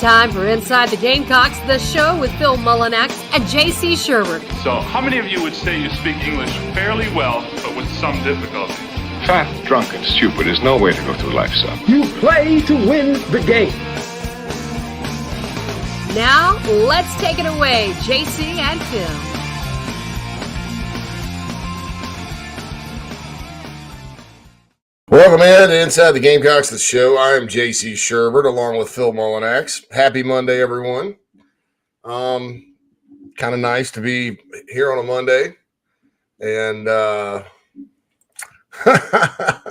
time for Inside the Gamecocks, the show with Phil Mullinax and J.C. Sherbert. So, how many of you would say you speak English fairly well, but with some difficulty? Fat, drunk, and stupid is no way to go through life, son. You play to win the game. Now, let's take it away, J.C. and Phil. Welcome in to Inside the Gamecocks, the show. I am J.C. Sherbert along with Phil Mullinax. Happy Monday, everyone. Kind of nice to be here on a Monday. And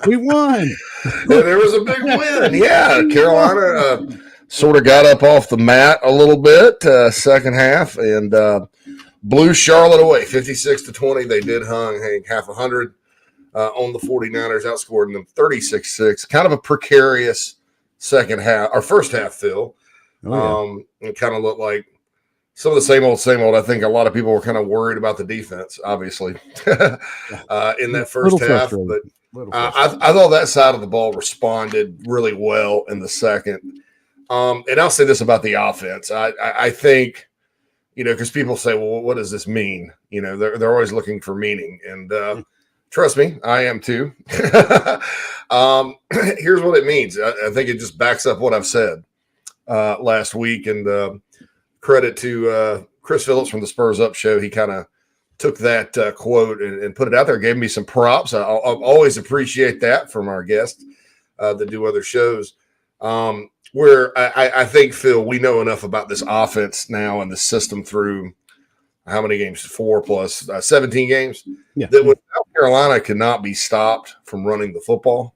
we won. There was a big win. Yeah, Carolina sort of got up off the mat a little bit second half and blew Charlotte away 56-20. They did hang half 100 on the 49ers, outscoring them 36-6. Kind of a precarious second half or first half, Phil. It kind of looked like some of the same old. I think a lot of people were kind of worried about the defense, obviously, in that first half. But I thought that side of the ball responded really well in the second. And I'll say this about the offense. I think, because people say, well, what does this mean? They're always looking for meaning. And trust me, I am too. Here's what it means. I think it just backs up what I've said last week. And credit to Chris Phillips from the Spurs Up show. He kind of took that quote and put it out there, gave me some props. I'll always appreciate that from our guests that do other shows. Where I think, Phil, we know enough about this offense now and the system through how many games? 4 plus 17 games. Yeah. That when South Carolina cannot be stopped from running the football,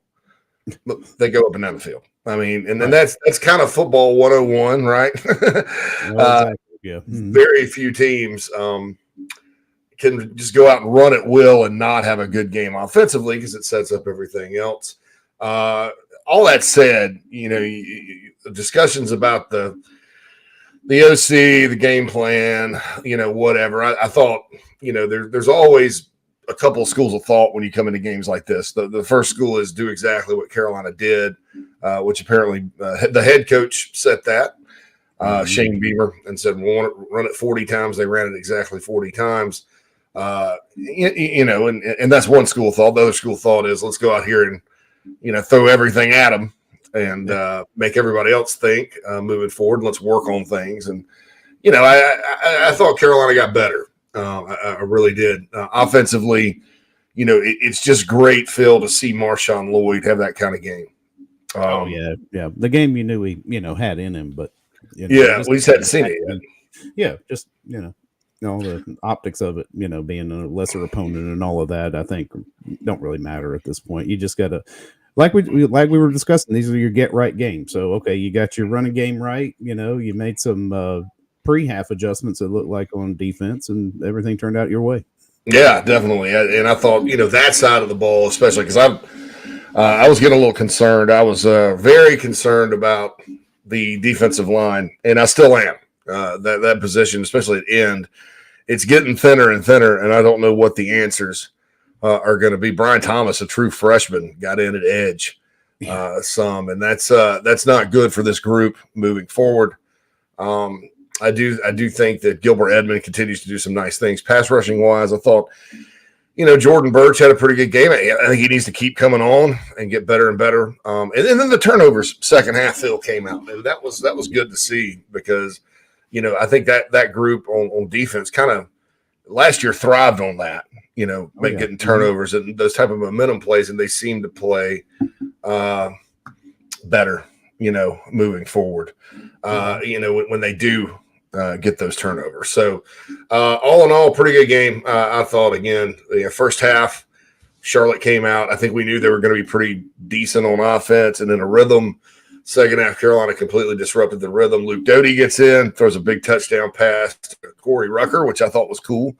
they go up and down the field. I mean, and then that's kind of football 101, right? Yeah. Very few teams can just go out and run at will and not have a good game offensively because it sets up everything else. All that said, discussions about the OC, the game plan, whatever. I thought, there's always a couple of schools of thought when you come into games like this. The first school is do exactly what Carolina did, which apparently the head coach set that, Shane Beamer, and said, we'll run it 40 times. They ran it exactly 40 times. And that's one school of thought. The other school of thought is let's go out here and, throw everything at them and make everybody else think moving forward. Let's work on things. And, I thought Carolina got better. I really did. Offensively, it's just great, Phil, to see Marshawn Lloyd have that kind of game. Yeah. The game you knew he, had in him, but we just hadn't seen it yet. Yeah, just all the optics of it, being a lesser opponent and all of that, I think don't really matter at this point. You just got to, like we were discussing, these are your get right games. So okay, you got your running game right. You made some pre-half adjustments it looked like on defense, and everything turned out your way. Yeah, definitely. And I thought, that side of the ball, especially because I was getting a little concerned. I was very concerned about the defensive line, and I still am. That position, especially at end, it's getting thinner and thinner, and I don't know what the answers are going to be. Brian Thomas, a true freshman, got in at edge some, and that's not good for this group moving forward. I do think that Gilbert Edmond continues to do some nice things. Pass rushing wise, I thought, Jordan Birch had a pretty good game. I think he needs to keep coming on and get better and better. And then the turnovers second half, Phil, came out. And that was good to see because, I think that group on defense kind of last year thrived on that, getting turnovers and those type of momentum plays, and they seem to play better, moving forward, when they do get those turnovers. So all in all, pretty good game. I thought, again, first half, Charlotte came out. I think we knew they were going to be pretty decent on offense and in a rhythm. Second half, Carolina completely disrupted the rhythm. Luke Doty gets in, throws a big touchdown pass to Corey Rucker, which I thought was cool.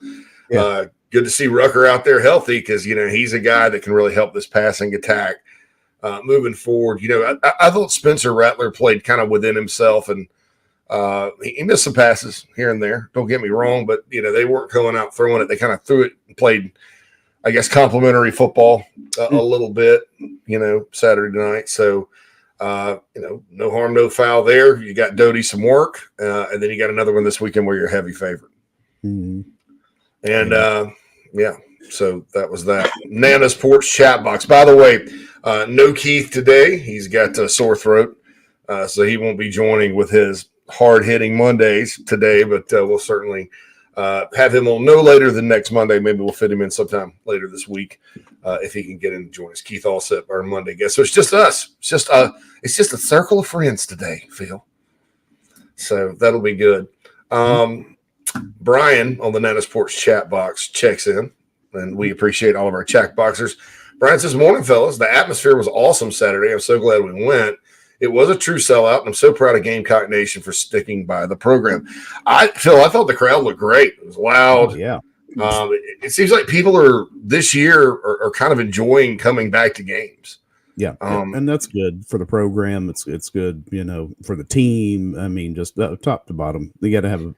Yeah. Good to see Rucker out there healthy because, he's a guy that can really help this passing attack moving forward. I thought Spencer Rattler played kind of within himself, and he missed some passes here and there. Don't get me wrong, but, they weren't going out throwing it. They kind of threw it and played, I guess, complimentary football a little bit, Saturday night. So, No harm, no foul there. You got Doty some work, and then you got another one this weekend where you're a heavy favorite. Mm-hmm. And so that was that. Nana's Porch chat box. By the way, no Keith today. He's got a sore throat, so he won't be joining with his hard-hitting Mondays today, but we'll certainly have him on no later than next Monday. Maybe we'll fit him in sometime later this week if he can get in and join us. Keith Allsep, our Monday guest. So it's just us. It's just a circle of friends today, Phil. So that'll be good. Brian on the Nana's Porch chat box checks in, and we appreciate all of our chat boxers. Brian says, "Morning, fellas. The atmosphere was awesome Saturday. I'm so glad we went. It was a true sellout, and I'm so proud of Gamecock Nation for sticking by the program." I thought the crowd looked great. It was loud. Oh, yeah. It seems like people this year are kind of enjoying coming back to games. Yeah, and that's good for the program. It's good, for the team. I mean, just top to bottom, you got to have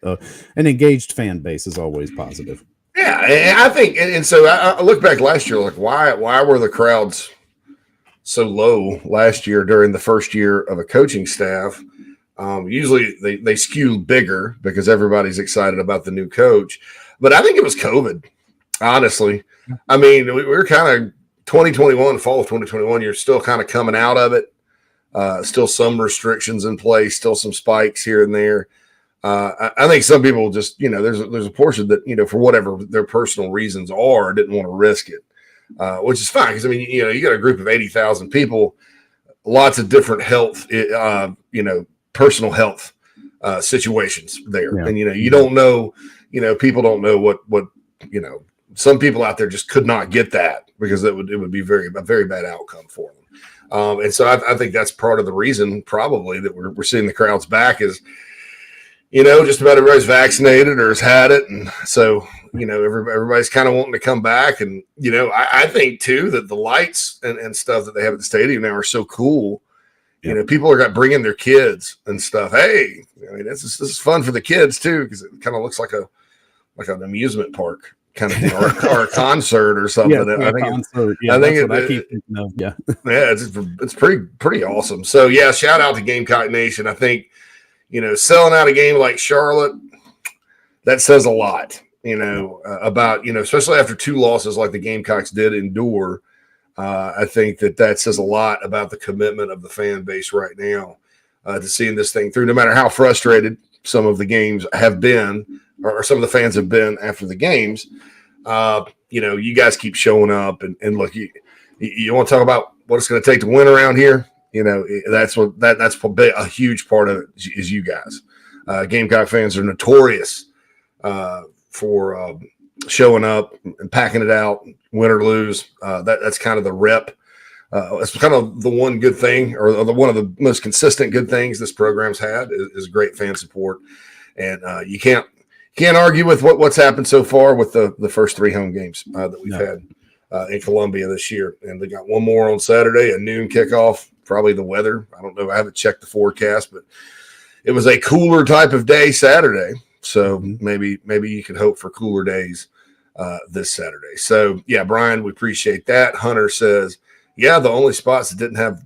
an engaged fan base is always positive. Yeah, and I think, and so I look back last year, like why were the crowds so low last year during the first year of a coaching staff? Usually they skew bigger because everybody's excited about the new coach. But I think it was COVID, honestly. I mean, we were kind of 2021, fall of 2021, you're still kind of coming out of it. Still some restrictions in place, still some spikes here and there. I think some people just, there's a portion that, for whatever their personal reasons are, didn't want to risk it, which is fine. Because, I mean, you got a group of 80,000 people, lots of different health, personal health situations there. Yeah. And, you don't know, people don't know what some people out there just could not get that because it would be a very bad outcome for them. And so I think that's part of the reason probably that we're seeing the crowds back is, just about everybody's vaccinated or has had it. And so, everybody's kind of wanting to come back. And, I think too, that the lights and stuff that they have at the stadium now are so cool. Yeah. People are bringing their kids and stuff. Hey, this is fun for the kids too, because it kind of looks like an amusement park kind of thing, or a concert or something. Yeah, it's pretty awesome. So yeah, shout out to Gamecock Nation. I think selling out a game like Charlotte, that says a lot. About especially after two losses like the Gamecocks did endure. I think that says a lot about the commitment of the fan base right now to seeing this thing through, no matter how frustrated some of the games have been or some of the fans have been after the games. You guys keep showing up and look, you want to talk about what it's going to take to win around here. That's a huge part of it is you guys. Gamecock fans are notorious for showing up and packing it out, win or lose. That's kind of the rep. It's kind of the one good thing, or one of the most consistent good things this program's had is great fan support, and you can't argue with what's happened so far with the first three home games that we've had in Columbia this year, and they got one more on Saturday, a noon kickoff. Probably the weather. I don't know. I haven't checked the forecast, but it was a cooler type of day Saturday. So maybe you could hope for cooler days this Saturday. So yeah, Brian, we appreciate that. Hunter says, yeah, the only spots that didn't have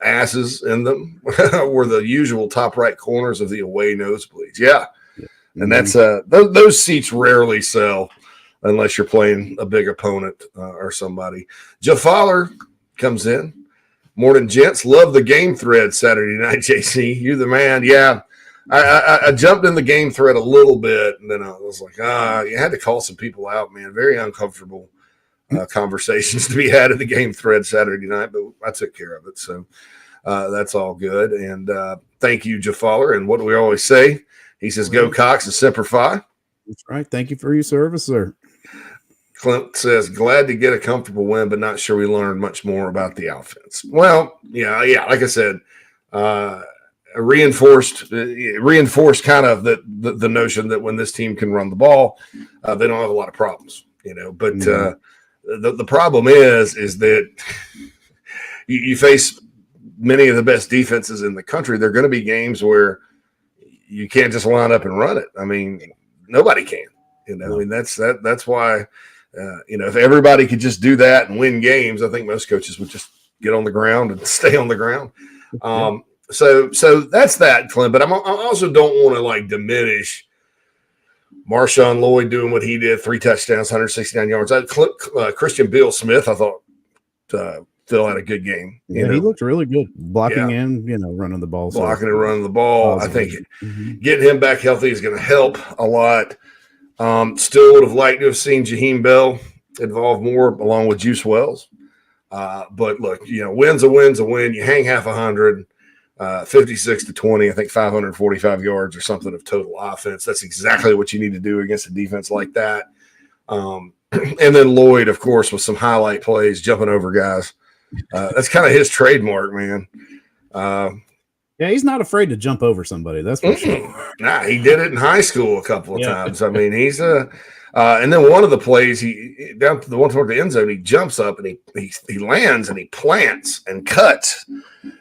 asses in them were the usual top right corners of the away nosebleeds. Yeah. And that's those seats rarely sell unless you're playing a big opponent or somebody. Jeff Fowler comes in. Morning, gents. Love the game thread Saturday night, JC. You the man. Yeah. I jumped in the game thread a little bit, and then I was like, you had to call some people out, man. Very uncomfortable conversations to be had in the game thread Saturday night, but I took care of it. So that's all good. And thank you, Jeff Fowler. And what do we always say? He says, go Cox and Semper Fi. That's right. Thank you for your service, sir. Clint says, glad to get a comfortable win, but not sure we learned much more about the offense. Well, yeah. Like I said, reinforced kind of the notion that when this team can run the ball, they don't have a lot of problems, But the problem is that you face many of the best defenses in the country. There are going to be games where you can't just line up and run it. I mean, nobody can. I mean, that's why. If everybody could just do that and win games, I think most coaches would just get on the ground and stay on the ground. So that's that, Clint. But I also don't want to like diminish Marshawn Lloyd doing what he did, 3 touchdowns, 169 yards. Christian Bill Smith, I thought Phil had a good game. He looked really good blocking and running the ball. Blocking and running the ball. Positive. I think getting him back healthy is going to help a lot. Still would have liked to have seen Jaheim Bell involved more along with Juice Wells. But look, win's a win's a win. You hang half 100. 56-20, I think 545 yards or something of total offense. That's exactly what you need to do against a defense like that. And then Lloyd, of course, with some highlight plays, jumping over guys. That's kind of his trademark, man. Yeah, he's not afraid to jump over somebody. That's for sure. Nah, he did it in high school a couple of times. I mean, he's and then one of the plays, he down to the one toward the end zone, he jumps up and he lands and he plants and cuts.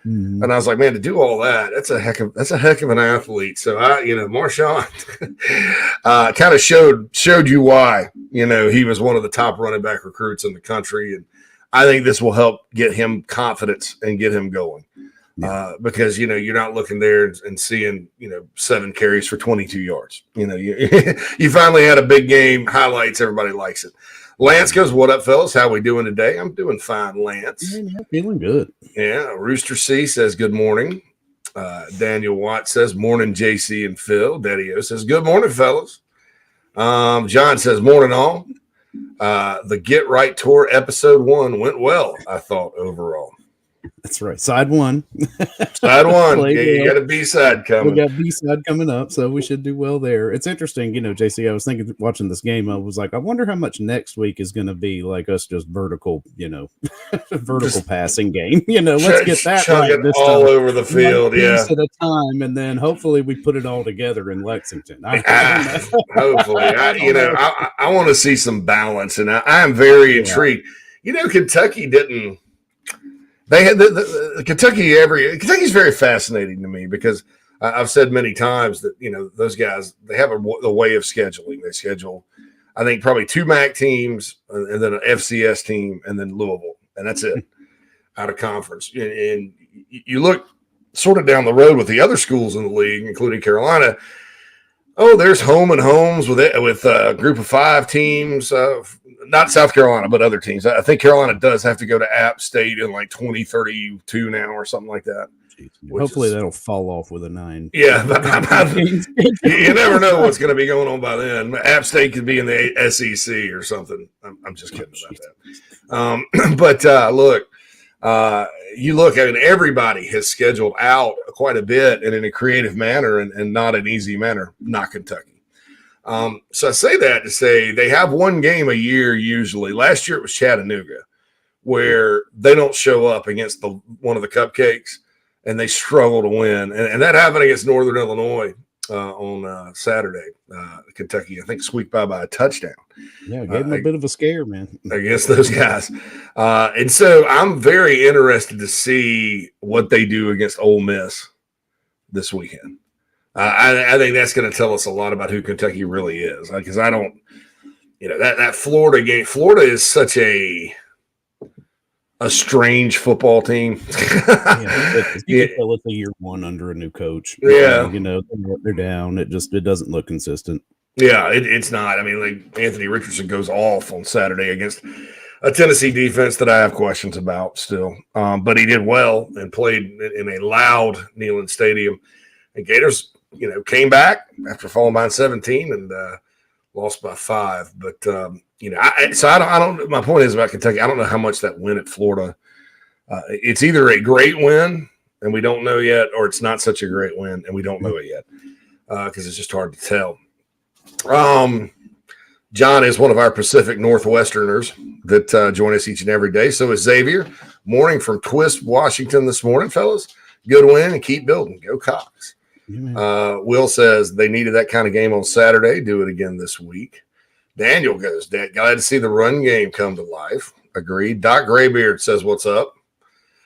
And I was like, man, to do all that, that's a heck of an athlete. So Marshawn kind of showed you why, he was one of the top running back recruits in the country. And I think this will help get him confidence and get him going. Because you're not looking there and seeing 7 carries for 22 yards. You finally had a big game, highlights, everybody likes it. Lance goes, "What up, fellas? How we doing today?" I'm doing fine, Lance. Feeling good. Yeah. Rooster C says good morning. Daniel Watt says morning, JC and Phil. Daddy-O says good morning, fellas. John says morning all. The Get Right Tour episode 1 went well, I thought, overall. That's right. Side 1. Side 1. You got a B-side coming. We got B-side coming up, so we should do well there. It's interesting, JC, I was thinking, watching this game, I was like, I wonder how much next week is going to be like us just vertical, vertical passing game. Let's get that right this all time. over the field, piece at a time, and then hopefully we put it all together in Lexington. Hopefully. I want to see some balance, and I am very intrigued. Kentucky didn't – they had Kentucky's very fascinating to me because I've said many times that those guys, they have a way of scheduling. They schedule, I think, probably 2 MAC teams and then an FCS team and then Louisville, and that's it out of conference. And you look sort of down the road with the other schools in the league, including Carolina. Oh, there's home and homes with a group of 5 teams. Not South Carolina, but other teams. I think Carolina does have to go to App State in like 2032 now or something like that. Hopefully that'll fall off with a 9. Yeah, you never know what's going to be going on by then. App State could be in the SEC or something. I'm just kidding about that. But look, you look at it, everybody has scheduled out quite a bit and in a creative manner and not an easy manner, not Kentucky. So I say that to say they have 1 game a year usually. Last year it was Chattanooga, where they don't show up against one of the cupcakes and they struggle to win. And that happened against Northern Illinois on Saturday. Kentucky, I think, squeaked by a touchdown. Yeah, gave them a bit of a scare, man, against those guys. And so I'm very interested to see what they do against Ole Miss this weekend. I think that's going to tell us a lot about who Kentucky really is. Because I don't, that Florida game. Florida is such a strange football team. It's a year 1 under a new coach. Yeah, they're down. It doesn't look consistent. Yeah, it's not. I mean, like Anthony Richardson goes off on Saturday against a Tennessee defense that I have questions about still. But he did well and played in a loud Neyland Stadium. And Gators, came back after falling behind 17 and lost by 5. But I don't. My point is about Kentucky. I don't know how much that win at Florida. It's either a great win and we don't know yet, or it's not such a great win and we don't know it yet because it's just hard to tell. John is one of our Pacific Northwesterners that join us each and every day. So is Xavier. Morning from Twist, Washington this morning, fellas. Good win and keep building. Go Cox. Will says they needed that kind of game on Saturday. Do it again this week. Daniel goes, Dad, glad to see the run game come to life. Agreed. Doc Graybeard says, what's up?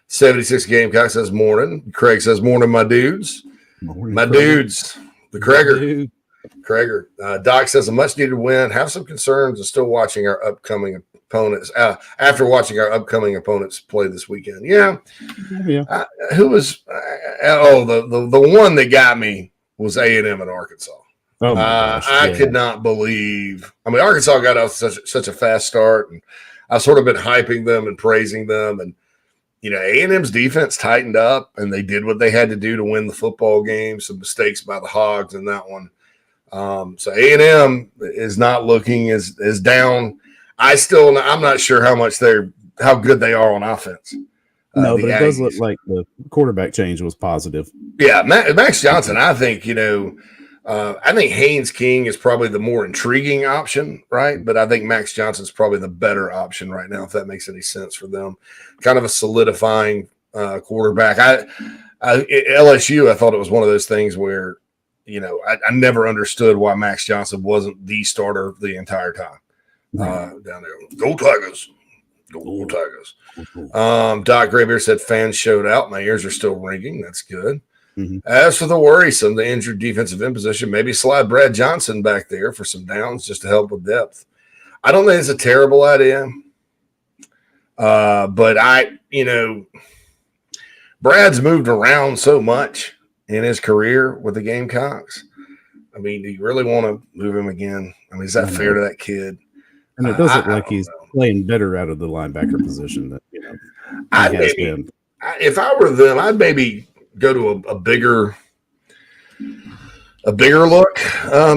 76 Gamecock says, morning. Craig says, morning, my dudes. Morning, my Craig. Dudes. The Krager. Doc says, a much-needed win. Have some concerns and still watching our upcoming opponents after watching our upcoming opponents play this weekend. Yeah. Who was the one that got me was A&M in Arkansas. Oh my gosh! I could not believe. I mean, Arkansas got off such a fast start, and I've sort of been hyping them and praising them. And A&M's defense tightened up, and they did what they had to do to win the football game. Some mistakes by the Hogs in that one. So A&M is not looking as down. I'm not sure how good they are on offense. No, but it does look like the quarterback change was positive. Yeah, Max Johnson. I think I think Haynes King is probably the more intriguing option, right? But I think Max Johnson's probably the better option right now, if that makes any sense for them. Kind of a solidifying quarterback. At LSU, I thought it was one of those things where, I never understood why Max Johnson wasn't the starter the entire time down there. Go Tigers. Go Tigers. Doc Graybeard said fans showed out. My ears are still ringing. That's good. Mm-hmm. As for the worrisome, the injured defensive end position, maybe slide Brad Johnson back there for some downs just to help with depth. I don't think it's a terrible idea. But Brad's moved around so much in his career with the Gamecocks. I mean, do you really want to move him again? I mean, is that fair to that kid? And it does look like he's playing better out of the linebacker position that if I were them, I'd maybe go to a bigger look,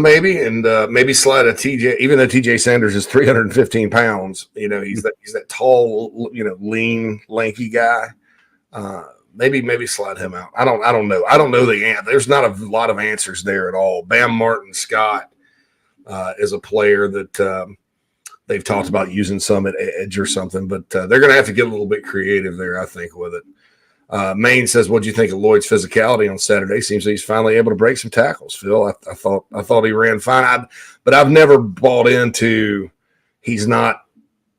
maybe, and maybe slide a TJ. Even though TJ Sanders is 315 pounds, he's that tall, lean, lanky guy. Maybe slide him out. I don't know. I don't know the answer. There's not a lot of answers there at all. Bam Martin Scott is a player that they've talked about using some at edge or something, but they're going to have to get a little bit creative there, I think, with it. Maine says, "What do you think of Lloyd's physicality on Saturday? Seems like he's finally able to break some tackles." Phil, I thought he ran fine, but I've never bought into he's not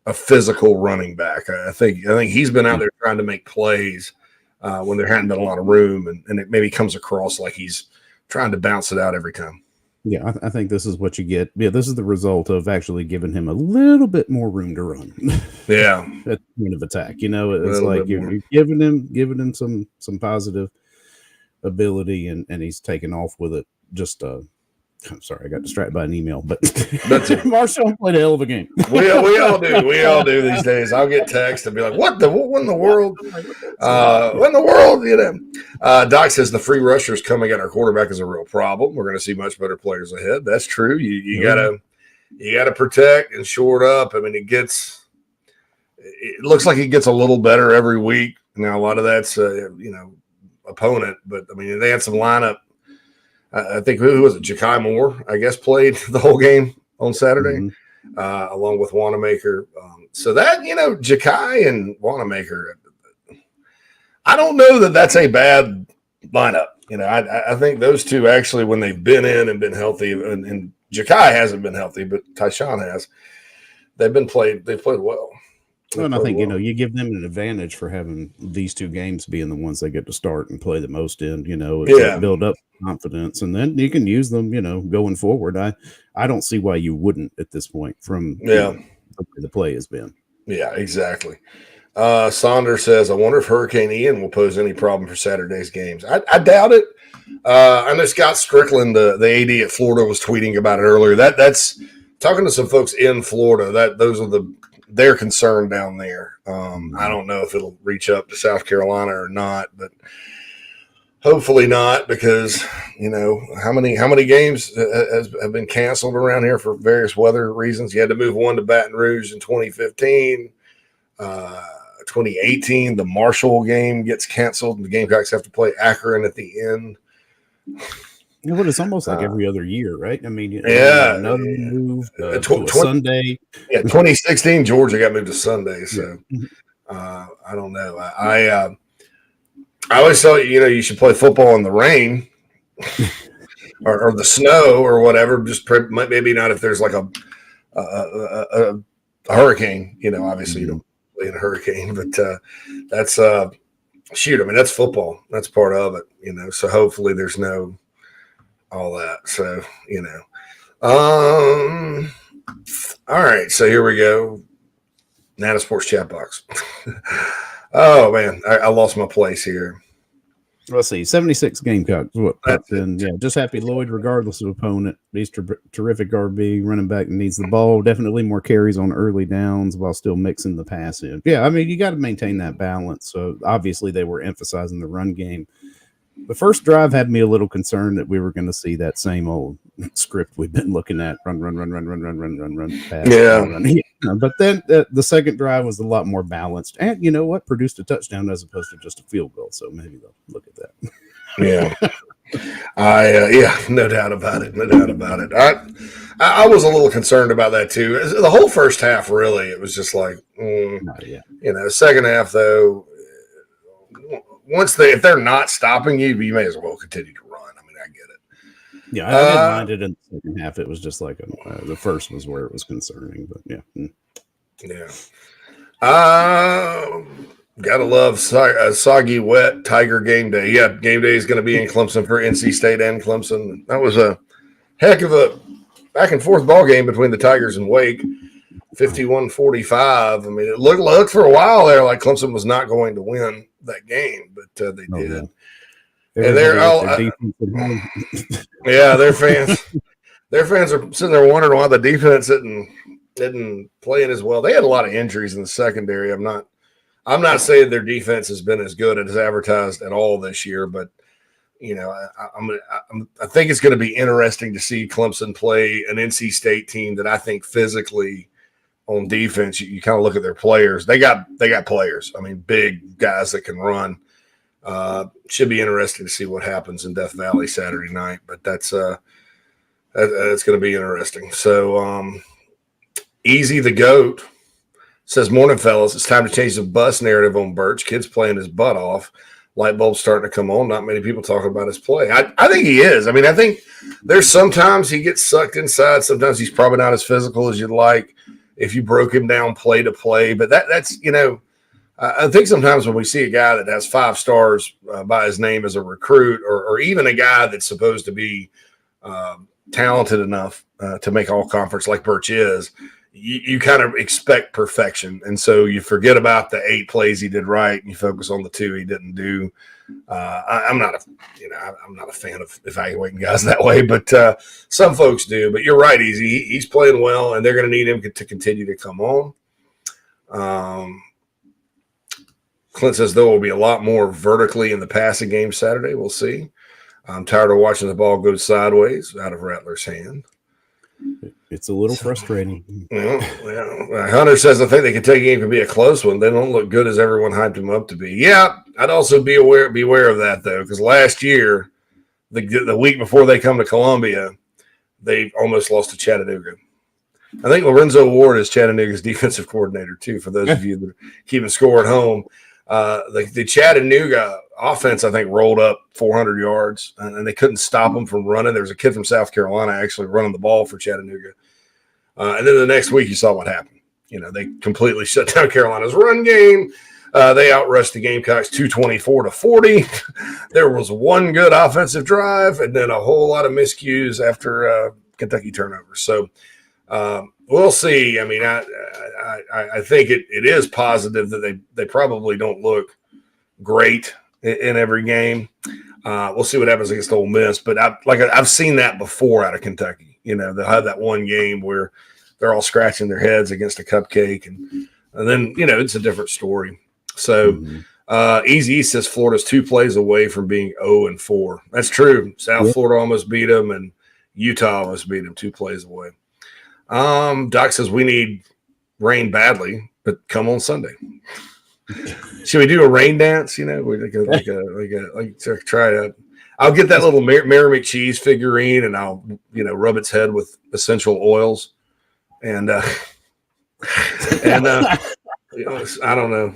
a physical running back. I think he's been out there trying to make plays when there hadn't been a lot of room, and it maybe comes across like he's trying to bounce it out every time. Yeah, I think this is what you get. Yeah, this is the result of actually giving him a little bit more room to run. Yeah, at the point of attack. It's like you're giving him some positive ability, and he's taking off with it. Just I'm sorry, I got distracted by an email, but Marshall played a hell of a game. We all do. We all do these days. I'll get text and be like, what in the world? What in the world? Doc says the free rushers coming at our quarterback is a real problem. We're going to see much better players ahead. That's true. You gotta protect and shore it up. I mean, it looks like it gets a little better every week. Now a lot of that's opponent, but I mean they had some lineup. I think who was it? Ja'Kai Moore, I guess, played the whole game on Saturday, along with Wanamaker. So that, Ja'Kai and Wanamaker, I don't know that that's a bad lineup. I think those two actually, when they've been in and been healthy, and Ja'Kai hasn't been healthy, but Tyshawn has, they've played well. And I think, you give them an advantage for having these two games being the ones they get to start and play the most in, build up confidence, and then you can use them, going forward. I don't see why you wouldn't at this point from the way the play has been. Yeah, exactly. Saunders says, I wonder if Hurricane Ian will pose any problem for Saturday's games. I doubt it. I know Scott Strickland, the AD at Florida, was tweeting about it earlier. That's talking to some folks in Florida. Those are they're concerned down there. I don't know if it'll reach up to South Carolina or not, but hopefully not, because how many games have been canceled around here for various weather reasons. You had to move one to Baton Rouge in 2015. 2018, the Marshall game gets canceled, and the Gamecocks have to play Akron at the end. But it's almost like every other year, right? I mean, another move to a Sunday. Yeah, 2016, Georgia got moved to Sunday, so I don't know. I always thought you should play football in the rain or the snow or whatever. Just maybe not if there's like a hurricane. Obviously you don't play in a hurricane, but that's shoot. I mean, that's football. That's part of it. So hopefully there's no all that. So, all right. So here we go. Nana Sports chat box. Oh man, I lost my place here. Let's see, 76 Gamecocks. What popped in? Yeah, just happy Lloyd, regardless of opponent. He's terrific RB, running back that needs the ball. Definitely more carries on early downs while still mixing the pass in. Yeah, I mean, you got to maintain that balance. So obviously they were emphasizing the run game. The first drive had me a little concerned that we were going to see that same old script we've been looking at: run, pass. Yeah. Run. But then the second drive was a lot more balanced, and you know what? Produced a touchdown as opposed to just a field goal. So maybe they'll look at that. Yeah, no doubt about it. I was a little concerned about that too. The whole first half, really, it was just like, second half though. If they're not stopping you, you may as well continue to run. I mean, I get it. Yeah, I didn't mind it in the second half. It was just like the first was where it was concerning, but yeah. Gotta love soggy, wet Tiger game day. Yeah, game day is going to be in Clemson for NC State and Clemson. That was a heck of a back and forth ball game between the Tigers and Wake. 51-45. I mean, it looked for a while there like Clemson was not going to win that game, but they did. Yeah. And they're all, their fans are sitting there wondering why the defense didn't play it as well. They had a lot of injuries in the secondary. I'm not saying their defense has been as good as advertised at all this year, but I think it's going to be interesting to see Clemson play an NC State team that I think physically on defense, you kind of look at their players. They got players. I mean, big guys that can run. Should be interesting to see what happens in Death Valley Saturday night, but that's going to be interesting. So, Easy the GOAT says, "Morning, fellas. It's time to change the bus narrative on Birch. Kid's playing his butt off. Light bulb's starting to come on. Not many people talking about his play. I think he is. I mean, I think there's sometimes he gets sucked inside. Sometimes he's probably not as physical as you'd like if you broke him down play to play. But that's I think sometimes when we see a guy that has 5 stars by his name as a recruit, or even a guy that's supposed to be talented enough to make all conference like Birch is, you kind of expect perfection. And so you forget about the 8 plays he did right and you focus on the 2 he didn't do. I'm not a fan of evaluating guys that way, but some folks do. But you're right, Easy. He's playing well, and they're going to need him to continue to come on. Clint says there will be a lot more vertically in the passing game Saturday. We'll see. I'm tired of watching the ball go sideways out of Rattler's hand. It's a little frustrating. Hunter says, I think the Kentucky game can be a close one. They don't look good as everyone hyped them up to be. Yeah, I'd also beware of that, though, because last year, the week before they come to Columbia, they almost lost to Chattanooga. I think Lorenzo Ward is Chattanooga's defensive coordinator, too, for those of you that are keeping score at home. The Chattanooga offense, I think, rolled up 400 yards, and they couldn't stop them from running. There was a kid from South Carolina actually running the ball for Chattanooga. And then the next week, you saw what happened. They completely shut down Carolina's run game. They outrushed the Gamecocks 224-40. There was one good offensive drive, and then a whole lot of miscues after Kentucky turnovers. So we'll see. I mean, I think it is positive that they probably don't look great in every game. We'll see what happens against Ole Miss, but I've seen that before out of Kentucky. They'll have that one game where they're all scratching their heads against a cupcake, and then it's a different story. So Easy says Florida's 2 plays away from being 0-4. That's true. South Florida almost beat them, and Utah almost beat them 2 plays away. Doc says we need rain badly, but come on Sunday. Should we do a rain dance? Try to. I'll get that little Mary McCheese figurine, and I'll rub its head with essential oils, and I don't know.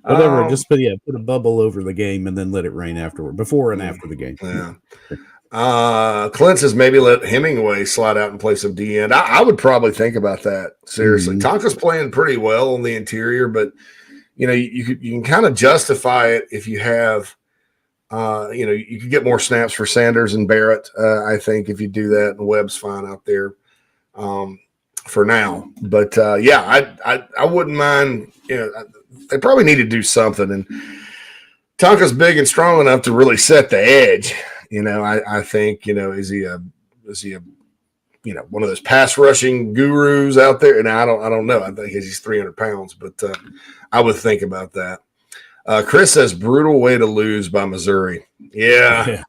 Whatever. Just put a bubble over the game and then let it rain afterward, before and after the game. Yeah. Clint says maybe let Hemingway slide out and play some D end. I would probably think about that seriously. Tonka's playing pretty well on the interior, but you can kind of justify it if you have you could get more snaps for Sanders and Barrett. I think if you do that, and Webb's fine out there. for now. But I wouldn't mind. They probably need to do something. And Tonka's big and strong enough to really set the edge. I think is he a one of those pass rushing gurus out there? And I don't know. I think he's 300 pounds, but I would think about that. Chris says brutal way to lose by Missouri. Yeah.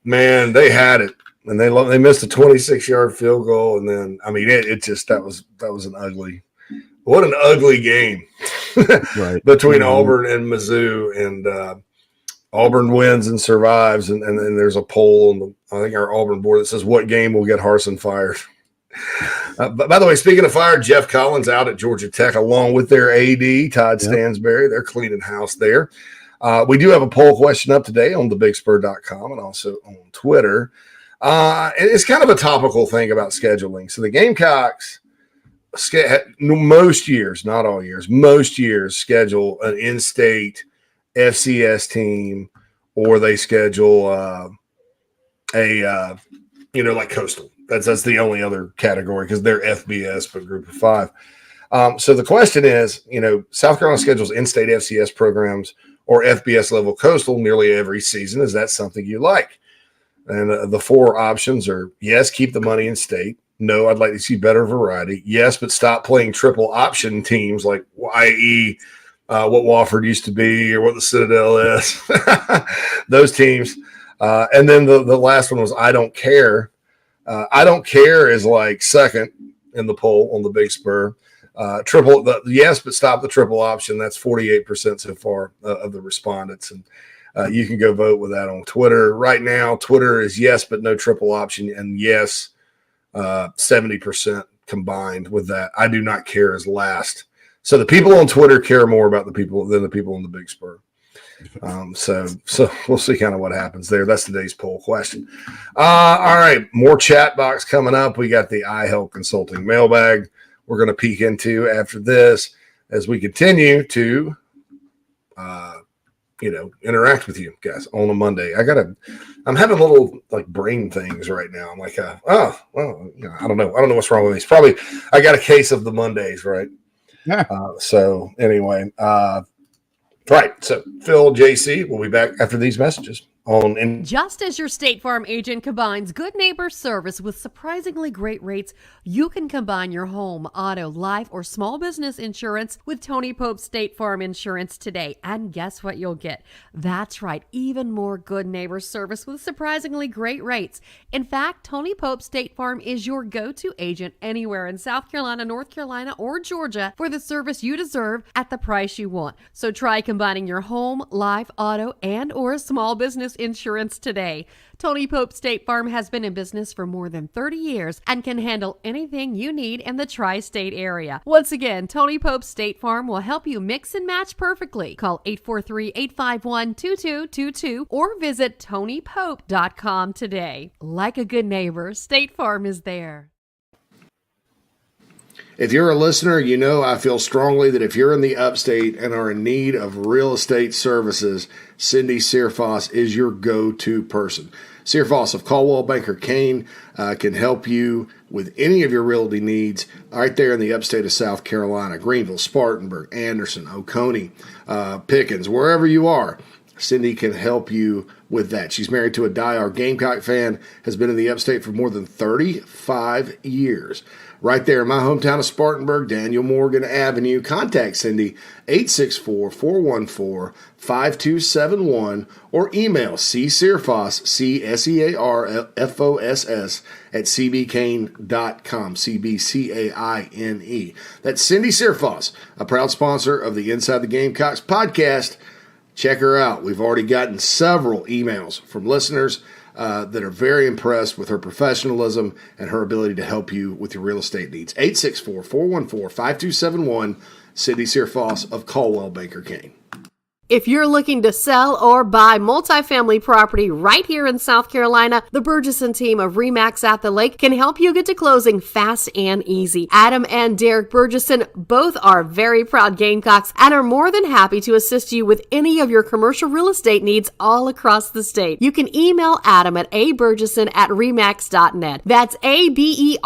Man, they had it, and they missed a 26-yard field goal, and then it just that was an ugly game right. between Auburn and Mizzou, and Auburn wins and survives, and then there's a poll on I think our Auburn board that says what game will get Harsin fired. But by the way, speaking of fired, Jeff Collins out at Georgia Tech along with their AD Todd Stansberry. They're cleaning house there. We do have a poll question up today on thebigspur.com and also on Twitter. It's kind of a topical thing about scheduling. So the Gamecocks most years, not all years, most years schedule an in-state FCS team, or they schedule like Coastal. That's the only other category because they're FBS, but Group of 5. So the question is, South Carolina schedules in-state FCS programs or FBS level Coastal nearly every season. Is that something you like? And the 4 options are: yes, keep the money in state; no, I'd like to see better variety; yes, but stop playing triple option teams like, i.e., what Wofford used to be or what the Citadel is. Those teams. And then the last one was I don't care. I don't care is like second in the poll on the Big Spur. Yes, but stop the triple option. That's 48% so far of the respondents. And you can go vote with that on Twitter. Right now, Twitter is yes, but no triple option. And yes, 70% combined with that. I do not care is last. So the people on Twitter care more about the people than the people on the Big Spur. So we'll see kind of what happens there. That's today's poll question. All right, more chat box coming up. We got the iHelp Consulting mailbag we're going to peek into after this as we continue to, interact with you guys on a Monday. I'm having little like brain things right now. I'm like, I don't know. I don't know what's wrong with me. It's probably I got a case of the Mondays, right? Yeah. So anyway, right. So Phil, JC, we'll be back after these messages on. Just as your State Farm agent combines good neighbor service with surprisingly great rates, you can combine your home, auto, life, or small business insurance with Tony Pope State Farm Insurance today. And guess what you'll get? That's right, even more good neighbor service with surprisingly great rates. In fact, Tony Pope State Farm is your go-to agent anywhere in South Carolina, North Carolina, or Georgia for the service you deserve at the price you want. So try combining your home, life, auto, and or small business insurance today. Tony Pope State Farm has been in business for more than 30 years and can handle anything you need in the tri-state area. Once again, Tony Pope State Farm will help you mix and match perfectly. Call 843-851-2222 or visit TonyPope.com today. Like a good neighbor, State Farm is there. If you're a listener, I feel strongly that if you're in the upstate and are in need of real estate services, Cindy Searfoss is your go-to person. Searfoss of Caldwell Banker Kane can help you with any of your realty needs right there in the upstate of South Carolina, Greenville, Spartanburg, Anderson, Oconee, Pickens, wherever you are. Cindy can help you with that. She's married to a diehard Gamecock fan, has been in the upstate for more than 35 years. Right there in my hometown of Spartanburg, Daniel Morgan Avenue. Contact Cindy, 864-414-5271, or email csearfoss, CSEARFOSS, at cbcaine.com, CBCAINE. That's Cindy Searfoss, a proud sponsor of the Inside the Gamecocks podcast. Check her out. We've already gotten several emails from listeners that are very impressed with her professionalism and her ability to help you with your real estate needs. 864-414-5271, Cindy Searfoss of Caldwell Banker Kane. If you're looking to sell or buy multifamily property right here in South Carolina, the Burgesson team of RE/MAX at the Lake can help you get to closing fast and easy. Adam and Derek Burgesson both are very proud Gamecocks and are more than happy to assist you with any of your commercial real estate needs all across the state. You can email Adam at aburgesson@remax.net. That's ABERGESON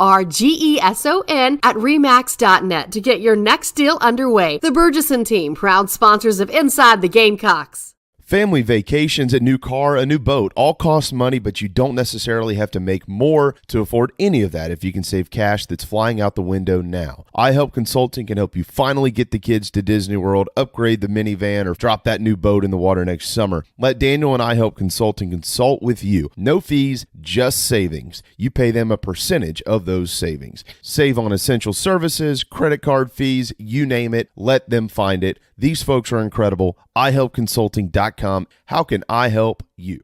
at remax.net to get your next deal underway. The Burgesson team, proud sponsors of Inside the Gamecocks. Family vacations, a new car, a new boat, all cost money, but you don't necessarily have to make more to afford any of that if you can save cash that's flying out the window now. iHelp Consulting can help you finally get the kids to Disney World, upgrade the minivan, or drop that new boat in the water next summer. Let Daniel and iHelp Consulting consult with you. No fees, just savings. You pay them a percentage of those savings. Save on essential services, credit card fees, you name it. Let them find it. These folks are incredible. iHelpConsulting.com. How can I help you?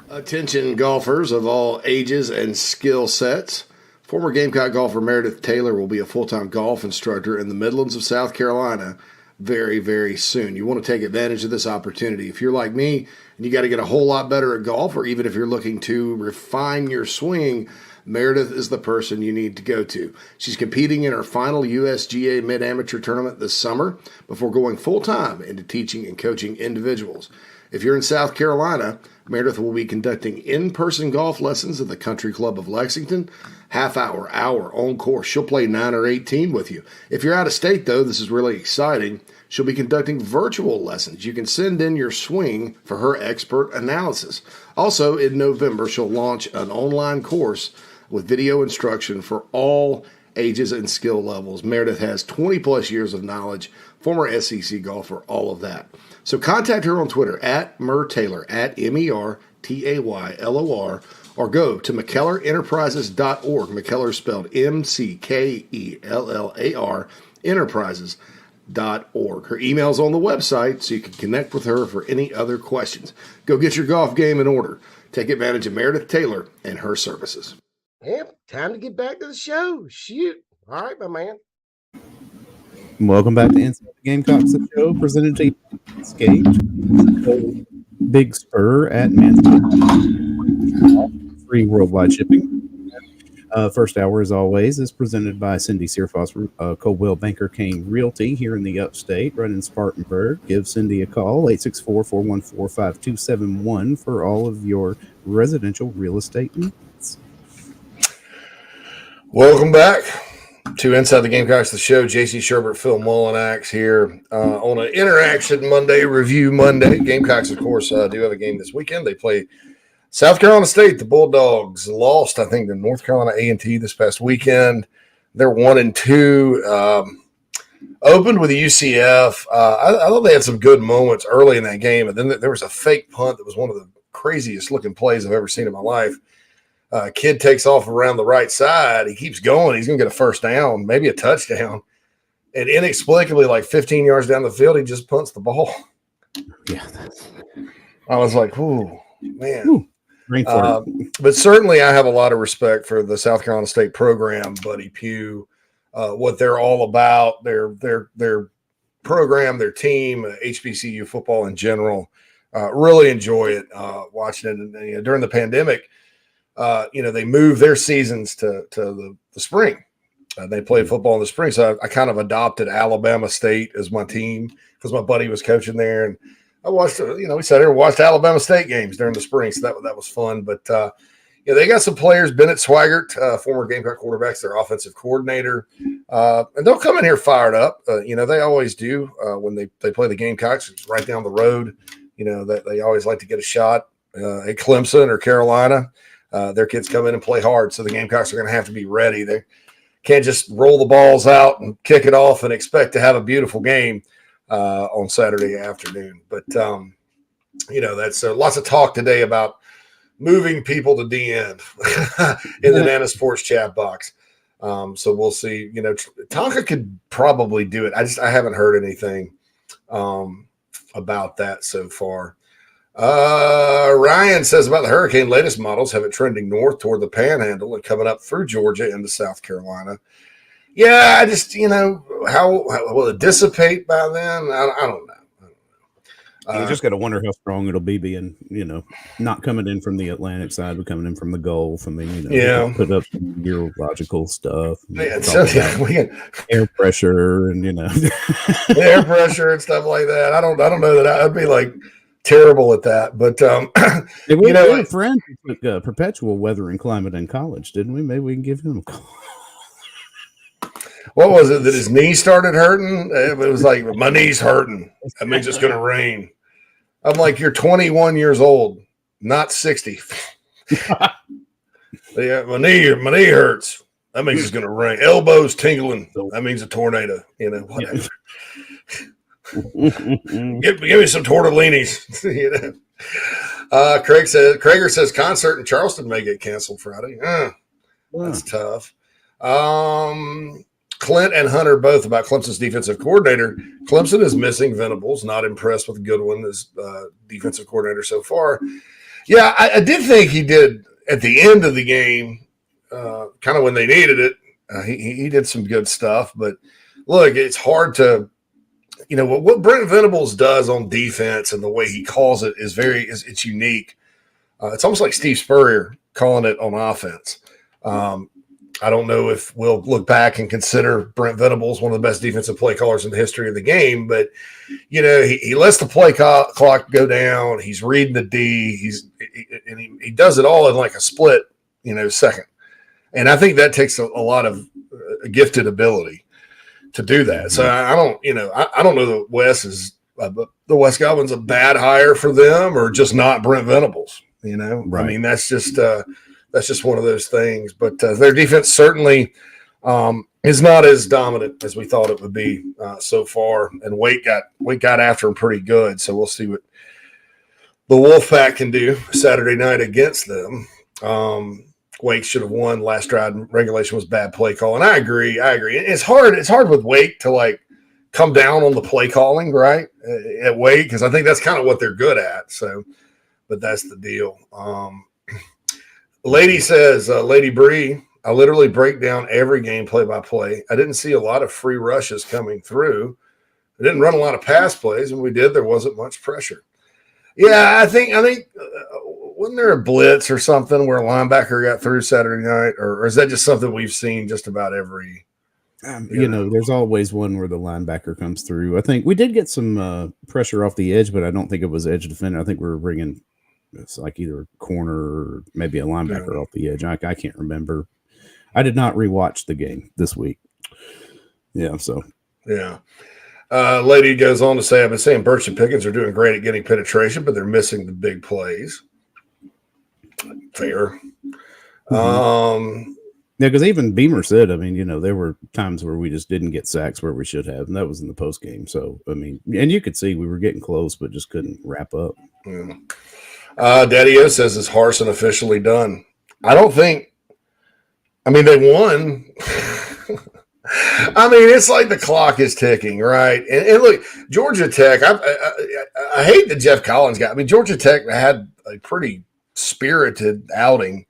Attention golfers of all ages and skill sets. Former Gamecock golfer Meredith Taylor will be a full-time golf instructor in the Midlands of South Carolina very, very soon. You want to take advantage of this opportunity. If you're like me and you got to get a whole lot better at golf, or even if you're looking to refine your swing, Meredith is the person you need to go to. She's competing in her final USGA Mid-Amateur Tournament this summer before going full-time into teaching and coaching individuals. If you're in South Carolina, Meredith will be conducting in-person golf lessons at the Country Club of Lexington, hour on course. She'll play 9 or 18 with you. If you're out of state, though, this is really exciting. She'll be conducting virtual lessons. You can send in your swing for her expert analysis. Also, in November, she'll launch an online course with video instruction for all ages and skill levels. Meredith has 20-plus years of knowledge, former SEC golfer, all of that. So contact her on Twitter, at @MERTaylor, at MERTAYLOR, or go to McKellarEnterprises.org. McKellar spelled MCKELLAR, Enterprises.org. Her email's on the website, so you can connect with her for any other questions. Go get your golf game in order. Take advantage of Meredith Taylor and her services. Yep, time to get back to the show. Shoot. All right, my man. Welcome back to Inside the Gamecocks, the show presented to you by Skate, Big Spur at Mansfield. Free worldwide shipping. First hour, as always, is presented by Cindy Searfoss, Coldwell Banker Kane Realty here in the upstate, right in Spartanburg. Give Cindy a call, 864-414-5271 for all of your residential real estate needs. Welcome back to Inside the Gamecocks, the show. JC Sherbert, Phil Mullinax here on an Interaction Monday, Review Monday. Gamecocks, of course, do have a game this weekend. They play South Carolina State. The Bulldogs lost, I think, to North Carolina A&T this past weekend. They're 1-2. Opened with UCF. I thought they had some good moments early in that game, and then there was a fake punt that was one of the craziest looking plays I've ever seen in my life. Kid takes off around the right side. He keeps going. He's going to get a first down, maybe a touchdown. And inexplicably, like 15 yards down the field, he just punts the ball. Yeah. I was like, ooh, man. Ooh, but certainly I have a lot of respect for the South Carolina State program, Buddy Pugh, what they're all about, their program, their team, HBCU football in general. Really enjoy it, watching it. And, during the pandemic, they moved their seasons to the spring. They played football in the spring. So I kind of adopted Alabama State as my team because my buddy was coaching there. And I watched, we sat there and watched Alabama State games during the spring. So that was fun. But, they got some players. Bennett Swigert, former Gamecock quarterbacks, their offensive coordinator. And they'll come in here fired up. They always do when they play the Gamecocks. It's right down the road. That they always like to get a shot at Clemson or Carolina. Their kids come in and play hard, so the Gamecocks are going to have to be ready. They can't just roll the balls out and kick it off and expect to have a beautiful game on Saturday afternoon. But, that's lots of talk today about moving people to the end in the Nana Sports chat box. So we'll see. Tonka could probably do it. I haven't heard anything about that so far. Ryan says about the hurricane, latest models have it trending north toward the Panhandle and coming up through Georgia into South Carolina. Yeah, I just, how will it dissipate by then? I don't know. You just got to wonder how strong it'll be being, not coming in from the Atlantic side, but coming in from the Gulf. I mean, put up some neurological stuff, air pressure, and air pressure and stuff like that. I don't know that I'd be like terrible at that, but we had a friend who took perpetual weather and climate in college, didn't we? Maybe we can give him a call. What was it that his knee started hurting? It was like, my knee's hurting. That means it's going to rain. I'm like, you're 21 years old, not 60. Yeah, my knee hurts. That means it's going to rain. Elbows tingling. That means a tornado. Whatever. give me some tortellinis. Krager says concert in Charleston may get canceled Friday. That's tough. Clint and Hunter both about Clemson's defensive coordinator. Clemson is missing Venables. Not impressed with Goodwin as defensive coordinator so far. Yeah, I did think he did at the end of the game, kind of when they needed it. He did some good stuff. But look, it's hard to, what Brent Venables does on defense and the way he calls it is it's unique. It's almost like Steve Spurrier calling it on offense. I don't know if we'll look back and consider Brent Venables one of the best defensive play callers in the history of the game, but he lets the play clock go down. He's reading the D. He does it all in like a split, second. And I think that takes a lot of gifted ability to do that. So I don't know that the Wes Godwin's a bad hire for them or just not Brent Venables. Right. I mean, that's just one of those things. But their defense certainly is not as dominant as we thought it would be so far. And Wake got after them pretty good. So we'll see what the Wolfpack can do Saturday night against them. Wake should have won last drive. Regulation was bad play call, and I agree. It's hard with Wake to like come down on the play calling, right? At Wake, because I think that's kind of what they're good at. So, but that's the deal. Lady says, Lady Bree, I literally break down every game play by play. I didn't see a lot of free rushes coming through. I didn't run a lot of pass plays, and we did. There wasn't much pressure. Yeah, I think wasn't there a blitz or something where a linebacker got through Saturday night, or is that just something we've seen just about every? There's always one where the linebacker comes through. I think we did get some pressure off the edge, but I don't think it was edge defender. I think we were bringing it's like either a corner or maybe a linebacker off the edge. I can't remember. I did not rewatch the game this week. Yeah, so. Yeah. Lady goes on to say, I've been saying Birch and Pickens are doing great at getting penetration, but they're missing the big plays. Fair. Yeah, because even Beamer said, there were times where we just didn't get sacks where we should have, and that was in the post game. So, and you could see we were getting close, but just couldn't wrap up. Yeah. Daddy-O says, is Harsin officially done? I don't think – they won. It's like the clock is ticking, right? And look, Georgia Tech, I hate that Jeff Collins got – Georgia Tech had a pretty spirited outing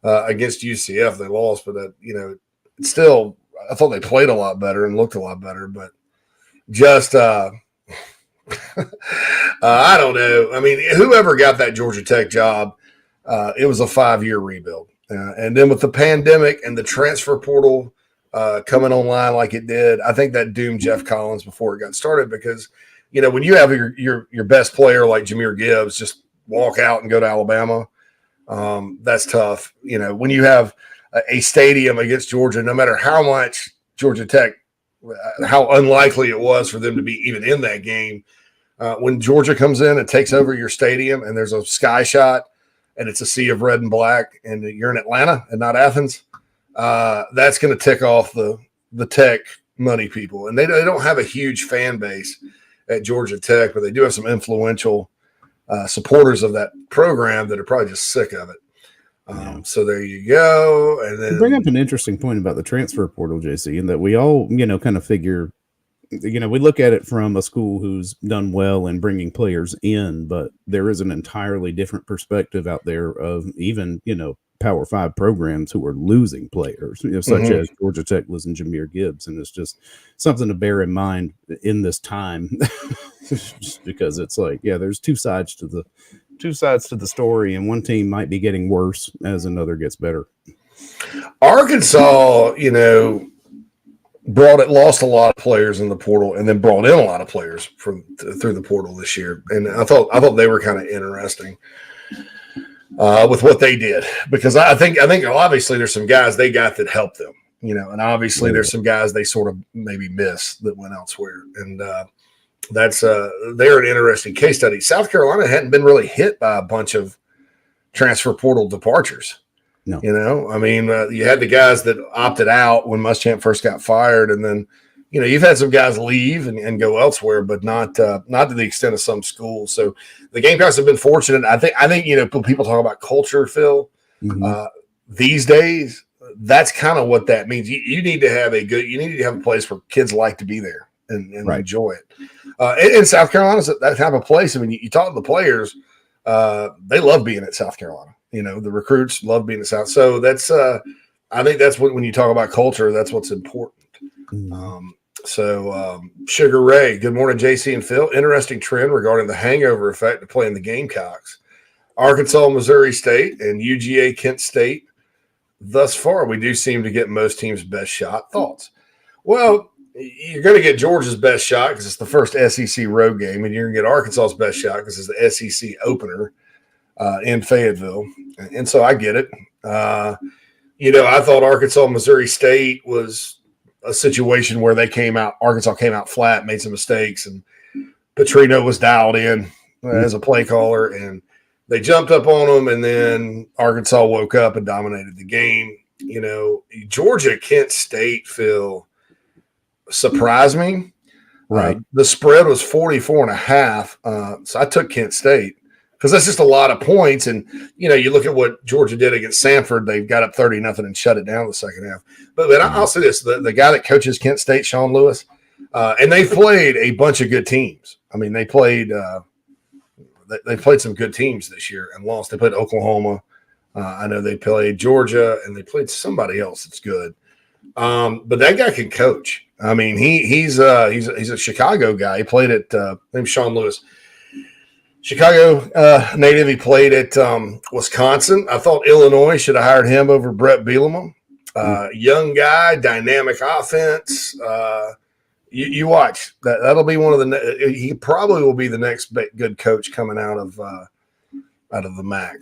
against UCF. They lost, but, still – I thought they played a lot better and looked a lot better, but just I don't know. Whoever got that Georgia Tech job, it was a 5-year rebuild. And then with the pandemic and the transfer portal coming online like it did, I think that doomed Jeff Collins before it got started because, when you have your best player like Jahmyr Gibbs just walk out and go to Alabama, that's tough. When you have a stadium against Georgia, no matter how much Georgia Tech, how unlikely it was for them to be even in that game, when Georgia comes in and takes over your stadium and there's a sky shot and it's a sea of red and black and you're in Atlanta and not Athens, that's going to tick off the Tech money people. And they don't have a huge fan base at Georgia Tech, but they do have some influential supporters of that program that are probably just sick of it. So there you go. And then you bring up an interesting point about the transfer portal, JC, and that we all, kind of figure, we look at it from a school who's done well in bringing players in, but there is an entirely different perspective out there of even, Power 5 programs who are losing players, such as Georgia Tech losing Jahmyr Gibbs. And it's just something to bear in mind in this time, just because it's like, yeah, there's two sides to the story, and one team might be getting worse as another gets better. Arkansas, lost a lot of players in the portal, and then brought in a lot of players through the portal this year. And I thought they were kind of interesting with what they did, because I think obviously there's some guys they got that helped them, and obviously there's some guys they sort of maybe missed that went elsewhere, and they're an interesting case study. South Carolina hadn't been really hit by a bunch of transfer portal departures. No. You had the guys that opted out when Muschamp first got fired, and then, you've had some guys leave and go elsewhere, but not to the extent of some schools. So the Gamecocks have been fortunate. I think people talk about culture, Phil. These days, that's kind of what that means. You need to have a place where kids like to be there and enjoy it. And South Carolina's that type of place. I mean, you talk to the players, they love being at South Carolina. The recruits love being at South. So that's I think that's when you talk about culture, that's what's important. Sugar Ray, good morning, JC and Phil. Interesting trend regarding the hangover effect of playing the Gamecocks. Arkansas, Missouri State, and UGA, Kent State. Thus far, we do seem to get most teams' best shot. Thoughts? Well, you're going to get Georgia's best shot because it's the first SEC road game, and you're going to get Arkansas's best shot because it's the SEC opener in Fayetteville. And so I get it. I thought Arkansas, Missouri State was a situation where Arkansas came out flat, made some mistakes, and Petrino was dialed in as a play caller, and they jumped up on them, and then Arkansas woke up and dominated the game. Georgia, Kent State, Phil, surprised me. Right. The spread was 44.5. So I took Kent State because that's just a lot of points. And, you look at what Georgia did against Samford. They got up 30-0 and shut it down in the second half. But I'll say this, the guy that coaches Kent State, Sean Lewis, and they played a bunch of good teams. I mean, they played some good teams this year and lost. They played Oklahoma. I know they played Georgia, and they played somebody else that's good. But that guy can coach. I mean, he's a Chicago guy. He played at named Sean Lewis, Chicago native. He played at Wisconsin. I thought Illinois should have hired him over Brett Bielema. Young guy, dynamic offense. You watch that. That'll be one of the. He probably will be the next good coach coming out of the MAC.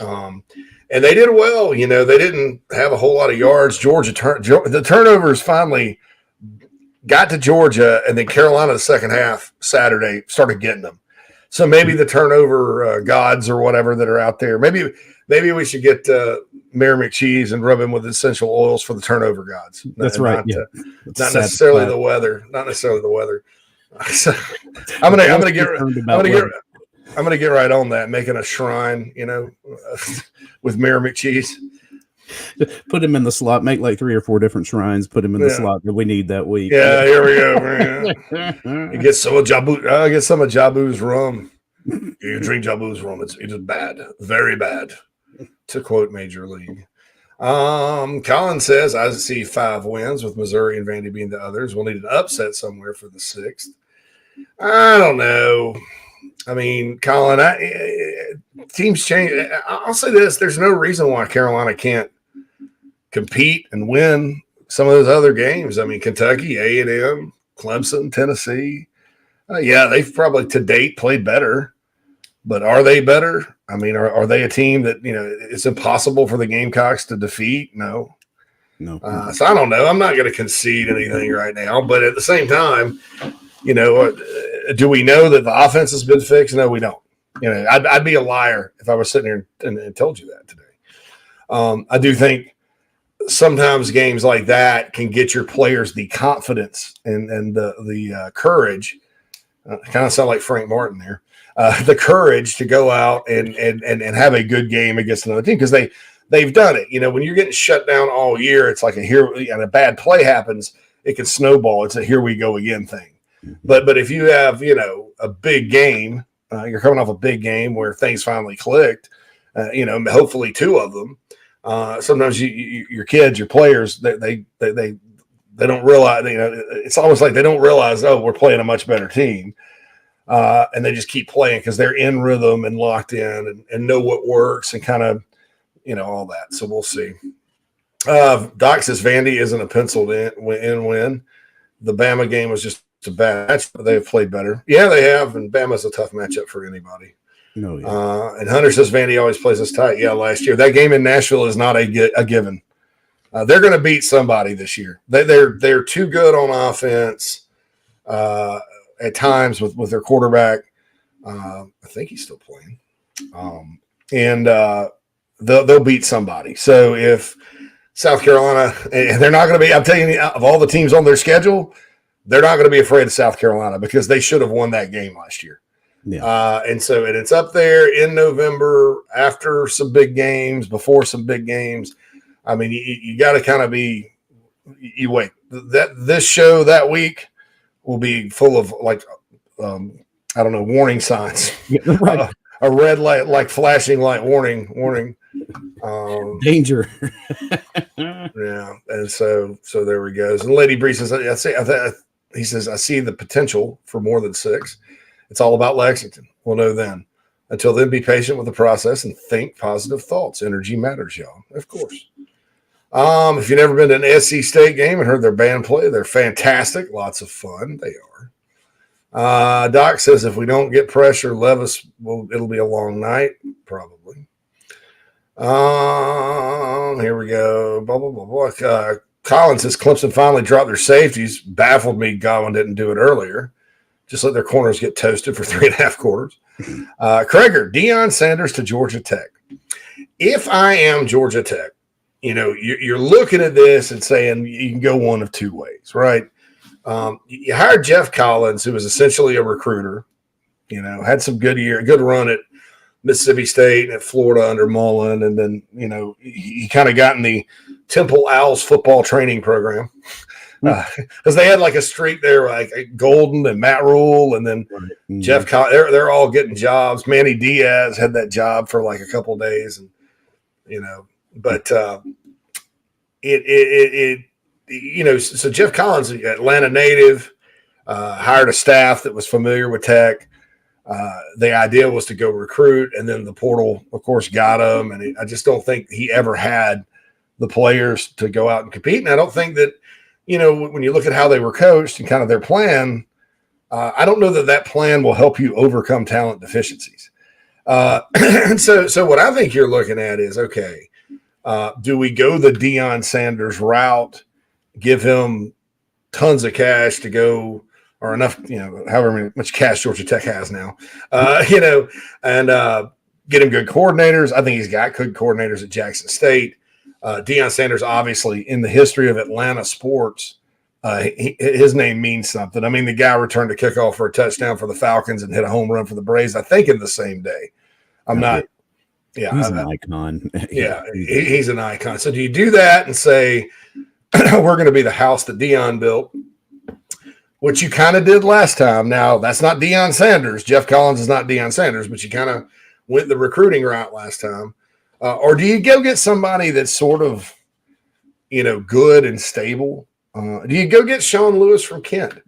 And they did well. They didn't have a whole lot of yards. The turnovers finally got to Georgia, and then Carolina the second half Saturday started getting them. So maybe the turnover gods or whatever that are out there. Maybe we should get Mayor McCheese and rub him with essential oils for the turnover gods. That's right. Not necessarily the weather. Not necessarily the weather. So, I'm gonna get right on that, making a shrine, with Mayor McCheese. Put him in the slot. Make like 3 or 4 different shrines. Put him in the slot that we need that week. Yeah, here we go. You get some of Jabu. I get some of Jabu's rum. You drink Jabu's rum. It is bad, very bad. To quote Major League. Colin says, I see 5 wins with Missouri and Vandy being the others. We'll need an upset somewhere for the 6th. I don't know. I mean, Colin, teams change. I'll say this. There's no reason why Carolina can't compete and win some of those other games. I mean, Kentucky, A&M, Clemson, Tennessee. They've probably to date played better. But are they better? I mean, are they a team that, it's impossible for the Gamecocks to defeat? No. So I don't know. I'm not going to concede anything right now. But at the same time, do we know that the offense has been fixed? No, we don't. I'd be a liar if I was sitting here and told you that today. I do think sometimes games like that can get your players the confidence and the courage. Kind of sound like Frank Martin there. The courage to go out and have a good game against another team because they've done it. When you're getting shut down all year, it's like a bad play happens, it can snowball. It's a here we go again thing. But if you have a big game, you're coming off a big game where things finally clicked. Hopefully 2 of them. Sometimes your kids, your players, they don't realize, it's almost like they don't realize, oh, we're playing a much better team. And they just keep playing because they're in rhythm and locked in and know what works and kind of, all that. So we'll see. Doc says Vandy isn't a penciled in win. The Bama game was just a bad match, but they've played better. Yeah, they have, and Bama's a tough matchup for anybody. No, yeah. And Hunter says Vandy always plays us tight. Yeah, last year. That game in Nashville is not a given. They're going to beat somebody this year. They're too good on offense at times with their quarterback. I think he's still playing. And they'll beat somebody. So if South Carolina, and they're not going to be, I'm telling you, of all the teams on their schedule, they're not going to be afraid of South Carolina because they should have won that game last year. Yeah. And it's up there in November after some big games, before some big games. I mean, you got to kind of be, you wait. This show that week will be full of warning signs. Yeah, right. A red light, like flashing light, warning. Danger. Yeah, and so there we go. And Lady Bree says, he says, I see the potential for more than 6. It's all about Lexington. We'll know then. Until then, be patient with the process and think positive thoughts. Energy matters, y'all. Of course. If you've never been to an SC State game and heard their band play, they're fantastic. Lots of fun. They are. Doc says if we don't get pressure, Levis it'll be a long night, probably. Here we go. Blah, blah, blah, blah. Collins says Clemson finally dropped their safeties. Baffled me Godwin didn't do it earlier. Just let their corners get toasted for 3.5 quarters. Krager, Deion Sanders to Georgia Tech. If I am Georgia Tech, you're looking at this and saying you can go one of two ways, right? You hired Jeff Collins, who was essentially a recruiter, had some good run at Mississippi State and at Florida under Mullen. And then, he kind of got in the Temple Owls football training program because they had like a streak there, like Golden and Matt Rule. And then Jeff Collins, they're all getting jobs. Manny Diaz had that job for like a couple of days. And, but so Jeff Collins, Atlanta native, hired a staff that was familiar with Tech. The idea was to go recruit, and then the portal, of course, got him. And I just don't think he ever had the players to go out and compete. And I don't think that, when you look at how they were coached and kind of their plan, I don't know that plan will help you overcome talent deficiencies. And so what I think you're looking at is, okay, do we go the Deion Sanders route, give him tons of cash to go, or enough, however much cash Georgia Tech has now, and get him good coordinators? I think he's got good coordinators at Jackson State. Deion Sanders, obviously, in the history of Atlanta sports, his name means something. I mean, the guy returned a kickoff for a touchdown for the Falcons and hit a home run for the Braves, I think, in the same day. Yeah, he's an icon. Yeah, he's an icon. So do you do that and say, we're going to be the house that Deion built, which you kind of did last time? Now, that's not Deion Sanders. Jeff Collins is not Deion Sanders, but you kind of went the recruiting route last time. Or do you go get somebody that's sort of, good and stable? Do you go get Sean Lewis from Kent?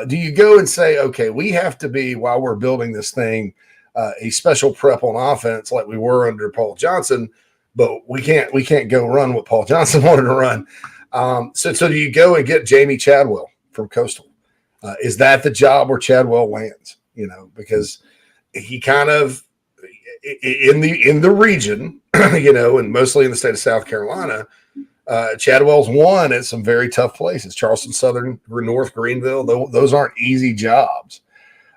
Do you go and say, okay, we have to be, while we're building this thing, a special prep on offense like we were under Paul Johnson, but we can't go run what Paul Johnson wanted to run. So do you go and get Jamie Chadwell from Coastal? Is that the job where Chadwell lands? Because he kind of in the region, and mostly in the state of South Carolina, Chadwell's won at some very tough places. Charleston Southern, North Greenville, those aren't easy jobs.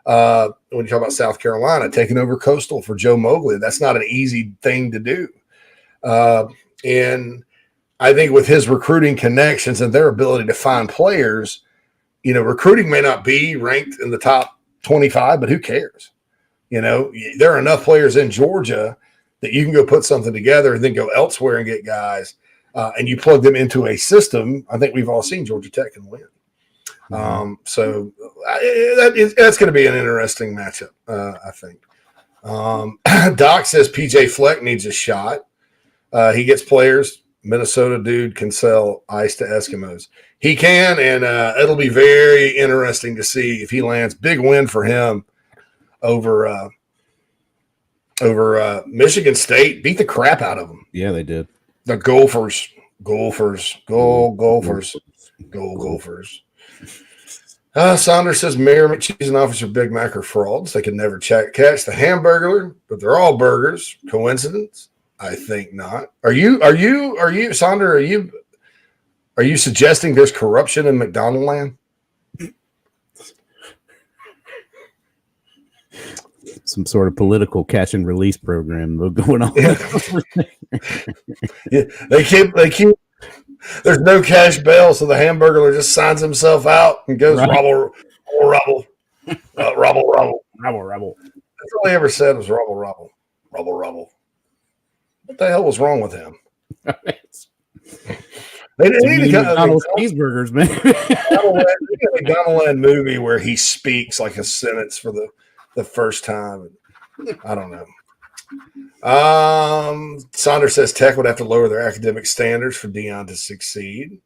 When you talk about South Carolina taking over Coastal for Joe Mowgli, that's not an easy thing to do. And I think with his recruiting connections and their ability to find players, recruiting may not be ranked in the top 25, but who cares? There are enough players in Georgia that you can go put something together and then go elsewhere and get guys, and you plug them into a system. I think we've all seen Georgia Tech can win. So that's going to be an interesting matchup, I think. Doc says PJ Fleck needs a shot. He gets players. Minnesota dude can sell ice to Eskimos. He can, and it'll be very interesting to see if he lands. Big win for him over Michigan State. Beat the crap out of them. Yeah, they did. The Gophers. Gophers. Saunders says Mayor McCheese and Officer Big Mac are frauds. They can never catch the Hamburglar, but they're all burgers. Coincidence? I think not. Are you, Sonder? Are you suggesting there's corruption in McDonald land? Some sort of political catch and release program going on. Yeah, they keep. There's no cash bail, so the Hamburglar just signs himself out and goes Right. Robble. Rabble. That's all he ever said was Robble. What the hell was wrong with him? They need to cut McDonald's cheeseburgers, man. a McDonald movie where he speaks like a sentence for the first time. I don't know. Saunders says Tech would have to lower their academic standards for Dion to succeed.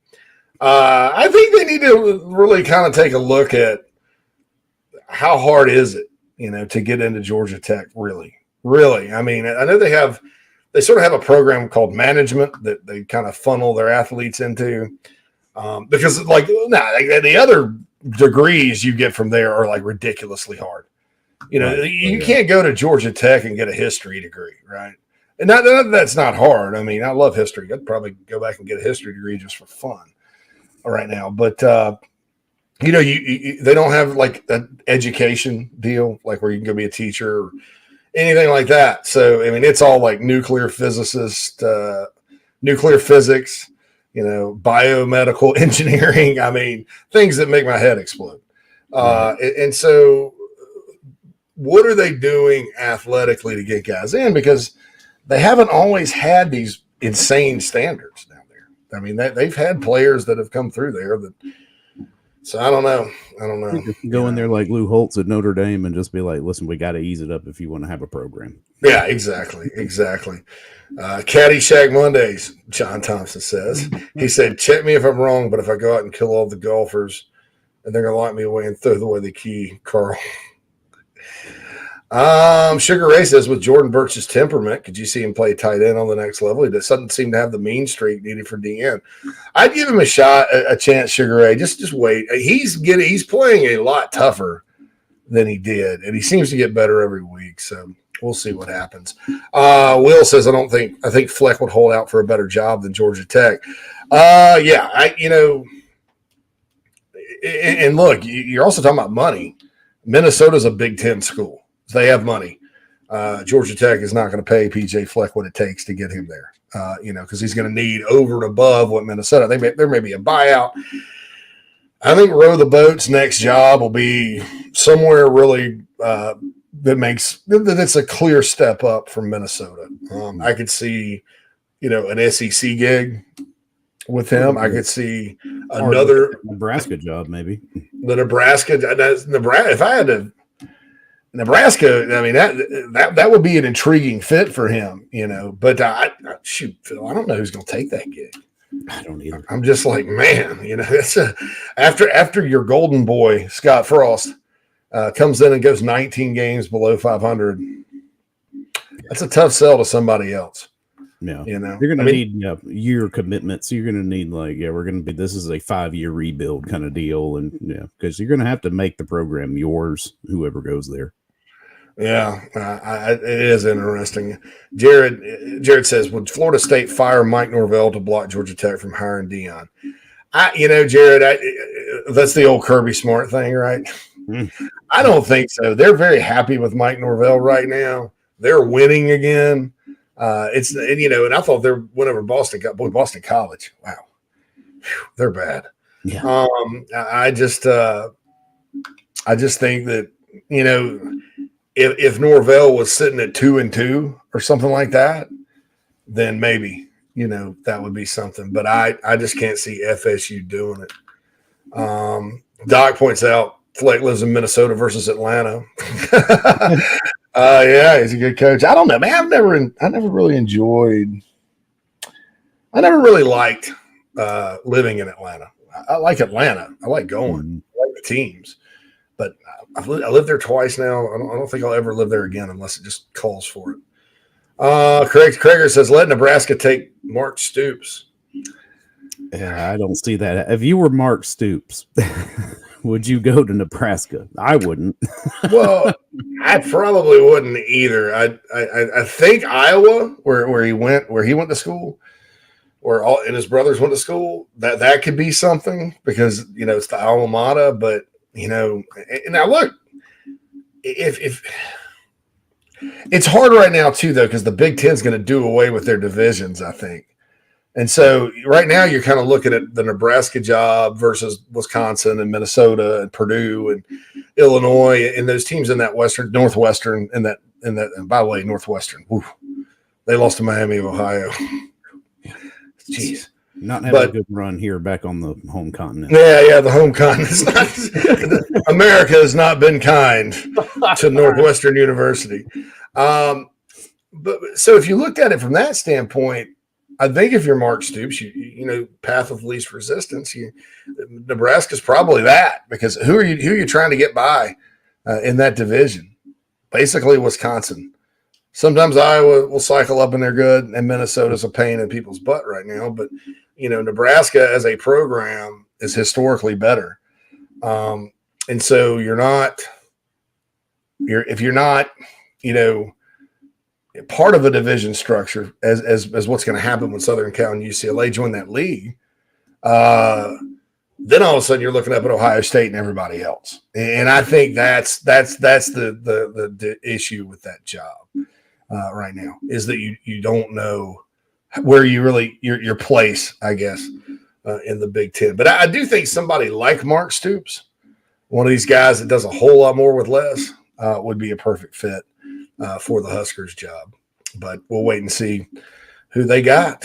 I think they need to really kind of take a look at how hard is it, to get into Georgia Tech. Really. I mean, I know they sort of have a program called management that they kind of funnel their athletes into, because the other degrees you get from there are like ridiculously hard. You can't go to Georgia Tech and get a history degree, right? And that's not hard. I mean, I love history. I'd probably go back and get a history degree just for fun right now. But they don't have like an education deal, like where you can go be a teacher or anything like that. So, I mean, it's all like nuclear physicist, nuclear physics, biomedical engineering. I mean, things that make my head explode. And so what are they doing athletically to get guys in? Because they haven't always had these insane standards down there. I mean, they've had players that have come through there so I don't know. Go in there like Lou Holtz at Notre Dame and just be like, listen, we got to ease it up if you want to have a program. Yeah, exactly. Caddyshack Mondays, John Thompson says. He said, check me if I'm wrong, but if I go out and kill all the golfers and they're going to lock me away and throw away the key, Carl. Sugar Ray says, with Jordan Birch's temperament, could you see him play tight end on the next level? He doesn't seem to have the mean streak needed for DN. I'd give him a chance, Sugar Ray. Just wait. He's flaying a lot tougher than he did, and he seems to get better every week. So we'll see what happens. Will says, I think Fleck would hold out for a better job than Georgia Tech. And look, you're also talking about money. Minnesota's a Big Ten school. They have money. Georgia Tech is not going to pay PJ Fleck what it takes to get him there, because he's going to need over and above what Minnesota. There may be a buyout. I think Row the Boat's next job will be somewhere really that's a clear step up from Minnesota. I could see, an SEC gig with him. I could see another Nebraska job, maybe. The Nebraska. If I had to. Nebraska, I mean, that would be an intriguing fit for him, But Phil, I don't know who's going to take that gig. I don't either. I'm just like, man, that's after your golden boy Scott Frost comes in and goes 19 games below 500. That's a tough sell to somebody else. Yeah, you're going to need year commitment. So you're going to need we're going to be. This is a 5-year rebuild kind of deal, and because you're going to have to make the program yours, whoever goes there. Yeah, it is interesting. Jared says, would Florida State fire Mike Norvell to block Georgia Tech from hiring Dion? Jared, that's the old Kirby Smart thing, right? I don't think so. They're very happy with Mike Norvell right now. They're winning again. And I thought they're whenever Boston College. Wow, they're bad. Yeah. I just think that if Norvell was sitting at 2-2 or something like that, then maybe that would be something. But I just can't see FSU doing it. Doc points out Fleck lives in Minnesota versus Atlanta. Yeah, he's a good coach. I don't know, man. I never really enjoyed I never really liked living in Atlanta. I like Atlanta. I like going. I like the teams. But I lived there twice now. I don't think I'll ever live there again unless it just calls for it. Krager says, let Nebraska take Mark Stoops. Yeah, I don't see that. If you were Mark Stoops, would you go to Nebraska? I wouldn't. Well, I probably wouldn't either. I think Iowa, where he went to school, and his brothers went to school, that could be something because it's the alma mater. But and now look, if it's hard right now too, though, because the Big Ten's going to do away with their divisions, I think. And so right now you're kind of looking at the Nebraska job versus Wisconsin and Minnesota and Purdue and Illinois and those teams in that Northwestern and by the way, Northwestern, they lost to Miami of Ohio. Jeez. Not having a good run here back on the home continent. Yeah, the home continent. America has not been kind to Northwestern University. But so if you looked at it from that standpoint, I think if you're Mark Stoops, path of least resistance, Nebraska's probably that because who are you trying to get by in that division? Basically, Wisconsin. Sometimes Iowa will cycle up and they're good, and Minnesota's a pain in people's butt right now. But Nebraska as a program is historically better, and so if you're not part of a division structure as what's going to happen when Southern Cal and UCLA join that league, then all of a sudden you're looking up at Ohio State and everybody else. And I think that's the issue with that job right now is that you don't know where you really your place, I guess, in the Big Ten. But I do think somebody like Mark Stoops, one of these guys that does a whole lot more with less, would be a perfect fit for the Huskers job. But we'll wait and see who they got,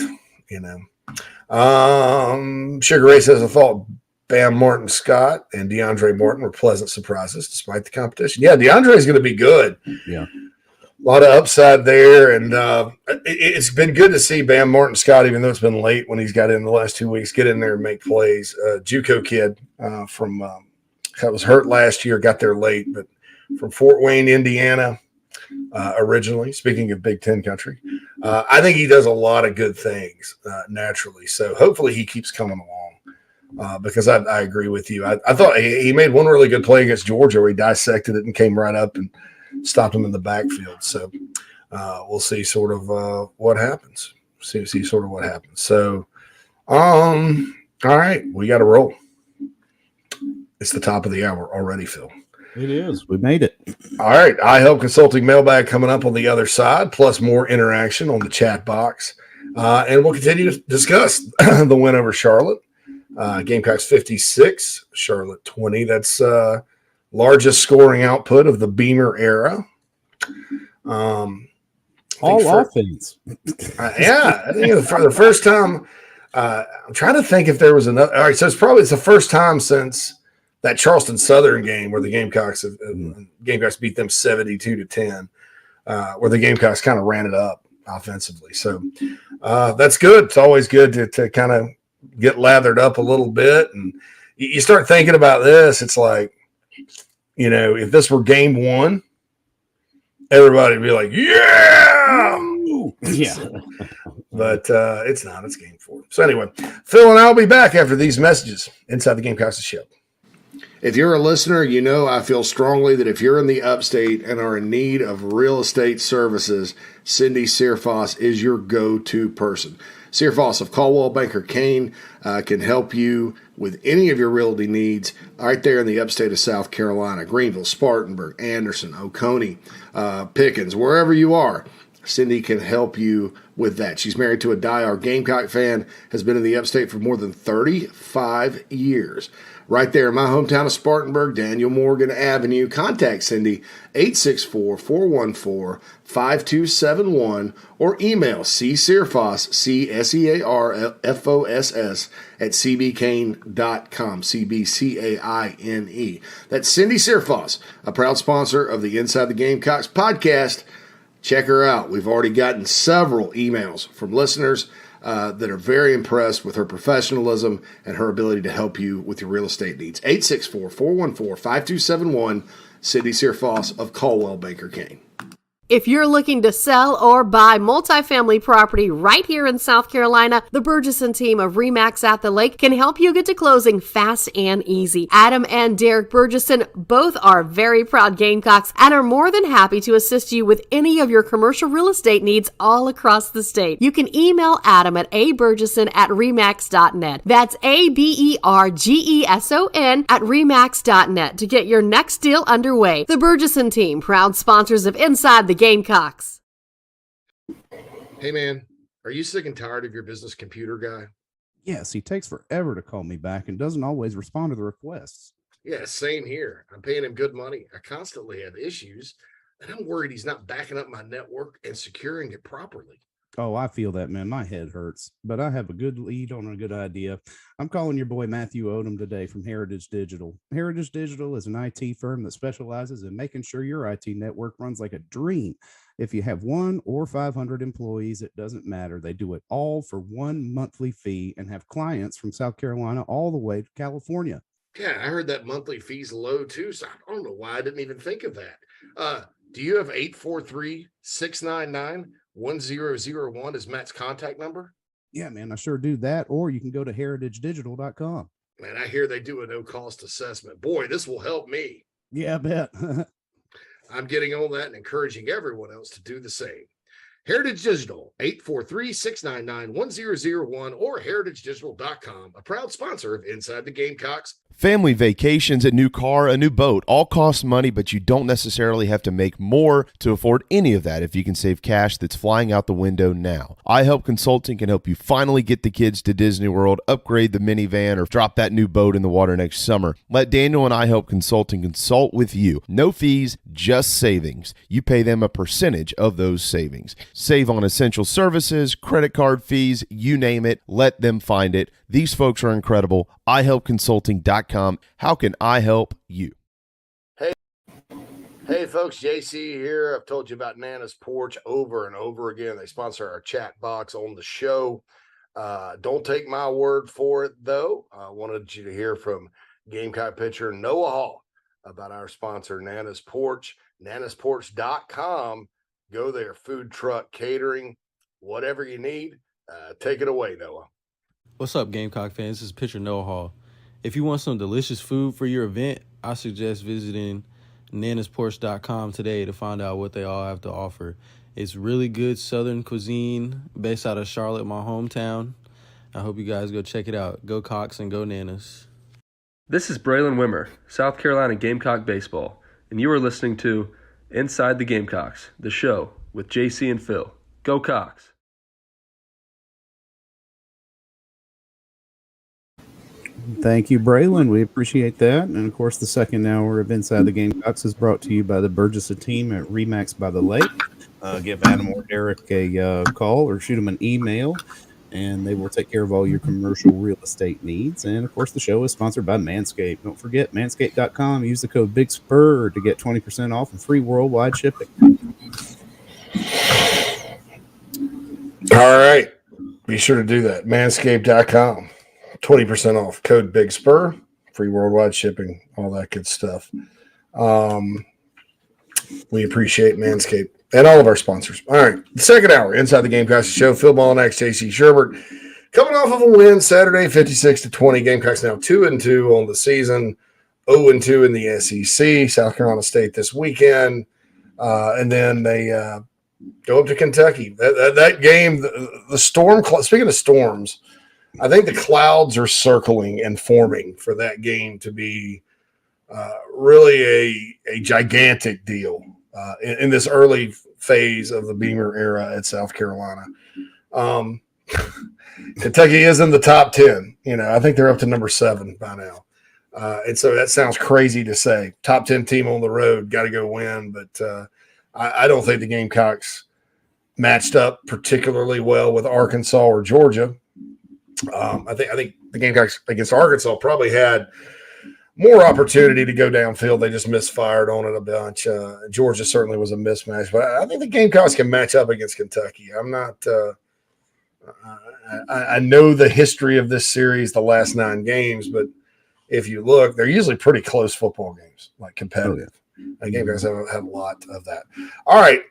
Sugar Ray says, I thought Bam Martin Scott and DeAndre Morton were pleasant surprises despite the competition. Yeah, DeAndre is going to be good. Yeah. A lot of upside there. And it's been good to see Bam Martin Scott, even though it's been late when he's got in the last 2 weeks, get in there and make plays. JUCO kid from was hurt last year, got there late, but from Fort Wayne, Indiana, originally, speaking of Big Ten country. I think he does a lot of good things naturally. So hopefully he keeps coming along because I agree with you. I thought he made one really good play against Georgia where he dissected it and came right up and stopped him in the backfield. So we'll see sort of what happens. See sort of what happens. So, all right, we got to roll. It's the top of the hour already, Phil. It is. We made it. All right. I Help Consulting mailbag coming up on the other side, plus more interaction on the chat box. And we'll continue to discuss the win over Charlotte. Gamecocks 56, Charlotte 20. That's largest scoring output of the Beamer era. All offense. I think for the first time, I'm trying to think if there was another. All right. So it's the first time since that Charleston Southern game where the Gamecocks beat them 72-10, where the Gamecocks kind of ran it up offensively. So that's good. It's always good to kind of get lathered up a little bit. And you start thinking about this, it's like, if this were game one, everybody would be like, yeah. Yeah. But it's not. It's game 4. So anyway, Phil and I will be back after these messages inside the Gamecocks show. If you're a listener, I feel strongly that if you're in the upstate and are in need of real estate services, Cindy Searfoss is your go-to person. Searfoss of Caldwell Banker Kane can help you with any of your realty needs right there in the upstate of South Carolina, Greenville, Spartanburg, Anderson, Oconee, Pickens, wherever you are. Cindy can help you with that. She's married to a diehard Gamecock fan, has been in the upstate for more than 35 years. Right there in my hometown of Spartanburg, Daniel Morgan Avenue. Contact Cindy, 864-414-5271, or email csearfoss, CSEARFOSS, at cbcaine.com, CBCAINE. That's Cindy Searfoss, a proud sponsor of the Inside the Gamecocks podcast. Check her out. We've already gotten several emails from listeners that are very impressed with her professionalism and her ability to help you with your real estate needs. 864-414-5271, Sydney Searfoss of Caldwell Banker Kane. If you're looking to sell or buy multifamily property right here in South Carolina, the Burgesson team of RE/MAX at the Lake can help you get to closing fast and easy. Adam and Derek Burgesson both are very proud Gamecocks and are more than happy to assist you with any of your commercial real estate needs all across the state. You can email Adam at aburgesson@remax.net. That's ABERGESON at remax.net to get your next deal underway. The Burgesson team, proud sponsors of Inside the Gamecocks. Hey, man, are you sick and tired of your business computer guy? Yes, he takes forever to call me back and doesn't always respond to the requests. Yeah, same here. I'm paying him good money. I constantly have issues, and I'm worried he's not backing up my network and securing it properly. Oh, I feel that, man. My head hurts, but I have a good lead on a good idea. I'm calling your boy Matthew Odom today from Heritage Digital. Heritage Digital is an IT firm that specializes in making sure your IT network runs like a dream. If you have 1 or 500 employees, it doesn't matter. They do it all for one monthly fee and have clients from South Carolina all the way to California. Yeah, I heard that monthly fee's low too, so I don't know why I didn't even think of that. Do you have 843-699-1001 as Matt's contact number? Yeah, man, I sure do that. Or you can go to heritagedigital.com. Man, I hear they do a no-cost assessment. Boy, this will help me. Yeah, I bet. I'm getting on that and encouraging everyone else to do the same. Heritage Digital, 843-699-1001 or heritagedigital.com, a proud sponsor of Inside the Gamecocks. Family vacations, a new car, a new boat, all cost money, but you don't necessarily have to make more to afford any of that if you can save cash that's flying out the window now. iHelp Consulting can help you finally get the kids to Disney World, upgrade the minivan, or drop that new boat in the water next summer. Let Daniel and iHelp Consulting consult with you. No fees, just savings. You pay them a percentage of those savings. Save on essential services, credit card fees, you name it. Let them find it. These folks are incredible. iHelpConsulting.com. How can I help you? Hey folks, JC here. I've told you about Nana's Porch over and over again. They sponsor our chat box on the show. Don't take my word for it, though. I wanted you to hear from Gamecock pitcher Noah Hall about our sponsor, Nana's Porch. nanasporch.com. Go there, food truck, catering, whatever you need. Take it away, Noah. What's up, Gamecock fans? This is pitcher Noah Hall. If you want some delicious food for your event, I suggest visiting nanasporch.com today to find out what they all have to offer. It's really good Southern cuisine based out of Charlotte, my hometown. I hope you guys go check it out. Go Cox and go Nanas. This is Braylon Wimmer, South Carolina Gamecock Baseball, and you are listening to Inside the Gamecocks, the show with JC and Phil. Go Cox! Thank you, Braylon. We appreciate that. And of course, the second hour of Inside the Gamecocks is brought to you by the Burgesson team at RE/MAX by the Lake. Give Adam or Derek a call or shoot them an email, and they will take care of all your commercial real estate needs. And of course, the show is sponsored by Manscaped. Don't forget, manscaped.com. Use the code Big Spur to get 20% off and free worldwide shipping. All right. Be sure to do that. Manscaped.com. 20% off. Code Big Spur. Free worldwide shipping. All that good stuff. We appreciate Manscaped and all of our sponsors. All right. The second hour, Inside the Gamecocks show. Phil Mullinax, JC Sherbert. Coming off of a win Saturday, 56-20. Gamecocks now 2-2 on the season. 0-2 in the SEC. South Carolina State this weekend. And then they go up to Kentucky. That game, the storm, speaking of storms, I think the clouds are circling and forming for that game to be really a gigantic deal in this early phase of the Beamer era at South Carolina. Kentucky is in the top 10. I think they're up to number 7 by now. And so that sounds crazy to say. Top 10 team on the road, got to go win. But I don't think the Gamecocks matched up particularly well with Arkansas or Georgia. I think the Gamecocks against Arkansas probably had more opportunity to go downfield. They just misfired on it a bunch. Georgia certainly was a mismatch, but I think the Gamecocks can match up against Kentucky. I'm not. I know the history of this series, the last 9 games, but if you look, they're usually pretty close football games, like competitive. The Gamecocks have a lot of that. All right,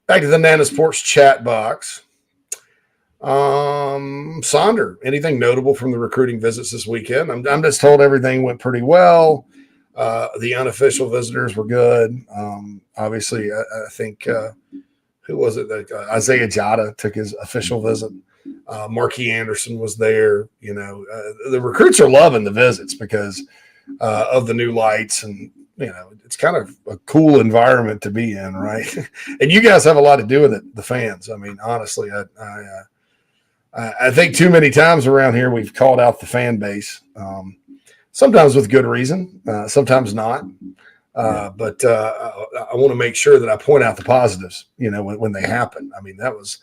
back to the Nana Sports chat box. Sonder, anything notable from the recruiting visits this weekend? I'm just told everything went pretty well. The unofficial visitors were good. Obviously, I think who was it? Isaiah Jada took his official visit. Marquis Anderson was there. You know, the recruits are loving the visits because of the new lights, and you know, it's kind of a cool environment to be in, right? And you guys have a lot to do with it, the fans. I mean, honestly, I think too many times around here we've called out the fan base, sometimes with good reason, sometimes not. But I want to make sure that I point out the positives, you know, when they happen. I mean, that was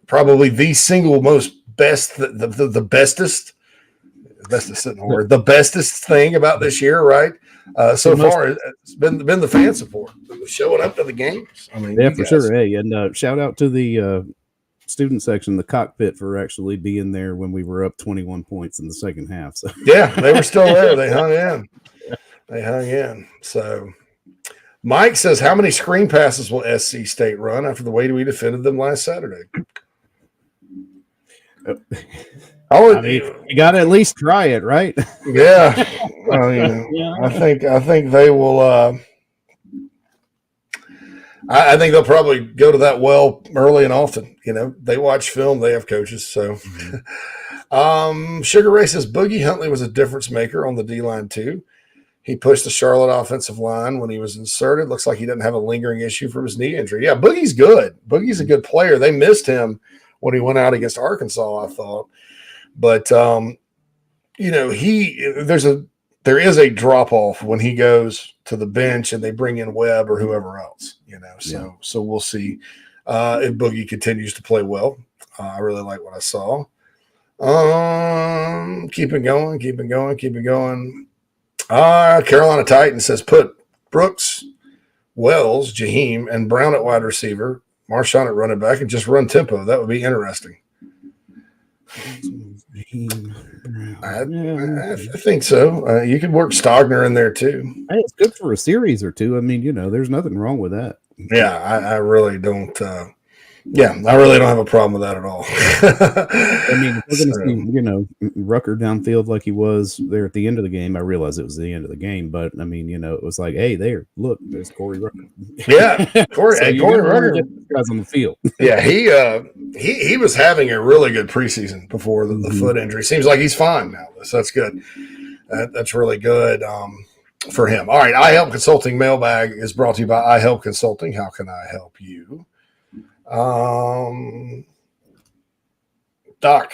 probably the single most best, the bestest thing about this year, right? So far, it's been the fan support, showing up to the games. I mean, yeah, for sure. Hey, and shout out to the student section, the cockpit, for actually being there when we were up 21 points in the second half. So yeah, they were still there. They hung in. So Mike says, how many screen passes will SC State run after the way we defended them last Saturday? I mean, you got to at least try it, right? Yeah. I mean, I think they will. I think they'll probably go to that well early and often. You know, they watch film, they have coaches. So, Sugar Ray says Boogie Huntley was a difference maker on the D line too. He pushed the Charlotte offensive line when he was inserted. Looks like he didn't have a lingering issue from his knee injury. Yeah, Boogie's good. Boogie's a good player. They missed him when he went out against Arkansas, I thought. But you know, there is a drop off when he goes to the bench and they bring in Webb or whoever else. You know, so we'll see if Boogie continues to play well. I really like what I saw. Keep it going. Carolina Titan says put Brooks, Wells, Jaheim, and Brown at wide receiver, Marshawn at running back, and just run tempo. That would be interesting. I think so. You could work Stogner in there too. Hey, it's good for a series or two. I mean, you know, there's nothing wrong with that. Yeah, I really don't. I really don't have a problem with that at all. I mean, if we're going to see, you know, Rucker downfield like he was there at the end of the game. I realize it was the end of the game, but I mean, you know, it was like, hey, there's Corey Rucker. Yeah, Corey, so Corey Rucker guys on the field. Yeah, he was having a really good preseason before the foot injury. Seems like he's fine now. So that's good. That's really good for him. All right, I Help Consulting mailbag is brought to you by I Help Consulting. How can I help you? Doc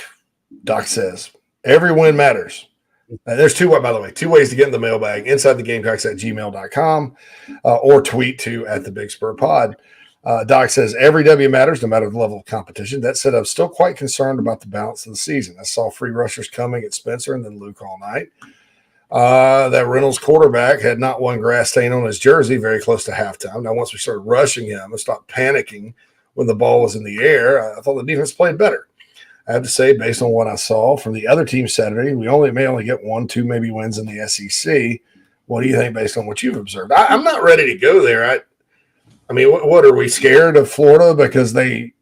says every win matters. There's two ways to get in the mailbag: inside the Gamecocks at gmail.com or tweet to at the Big Spur Pod. Doc says every W matters no matter the level of competition. That said, I'm still quite concerned about the balance of the season. I saw free rushers coming at Spencer and then Luke all night. That Reynolds quarterback had not one grass stain on his jersey very close to halftime. Now, once we started rushing him and stopped panicking when the ball was in the air, I thought the defense played better. I have to say, based on what I saw from the other team Saturday, we may only get 1-2 maybe wins in the SEC. What do you think based on what you've observed? I'm not ready to go there. I mean, what are we scared of Florida because they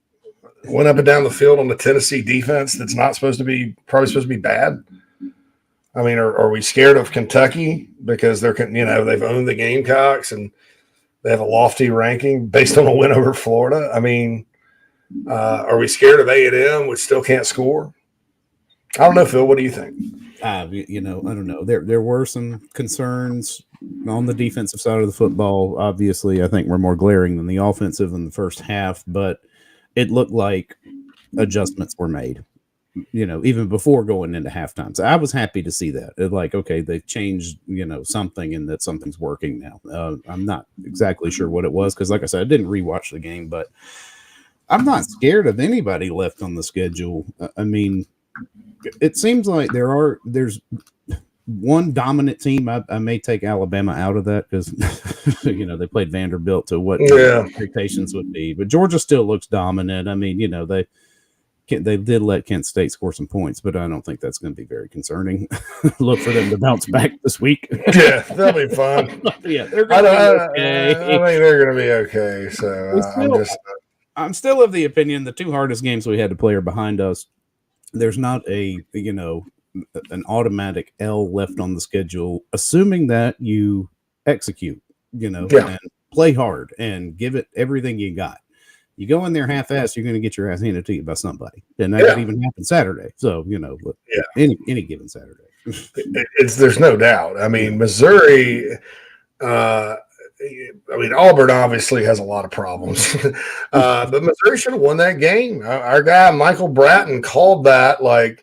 went up and down the field on the Tennessee defense that's probably supposed to be bad? I mean, are we scared of Kentucky because they've owned the Gamecocks and they have a lofty ranking based on a win over Florida? I mean, are we scared of A&M, which still can't score? I don't know, Phil. What do you think? I don't know. There were some concerns on the defensive side of the football. Obviously, I think we're more glaring than the offensive in the first half, but it looked like adjustments were made, you know, even before going into halftime. So I was happy to see that. Okay, they changed, something and that something's working now. I'm not exactly sure what it was because, like I said, I didn't rewatch the game, but I'm not scared of anybody left on the schedule. I mean, it seems like there's one dominant team. I may take Alabama out of that because they played Vanderbilt to what expectations would be, but Georgia still looks dominant. I mean, they did let Kent State score some points, but I don't think that's going to be very concerning. Look for them to bounce back this week. Yeah, they'll be fine. Yeah, they're going to be okay. I think they're going to be okay. So I'm still of the opinion the two hardest games we had to play are behind us. There's not an automatic L left on the schedule, assuming that you execute, and play hard and give it everything you got. You go in there half-assed, you're going to get your ass handed to you by somebody, and that could even happen Saturday. So any given Saturday, there's no doubt. I mean, Missouri. Auburn obviously has a lot of problems, but Missouri should have won that game. Our guy Michael Bratton called that and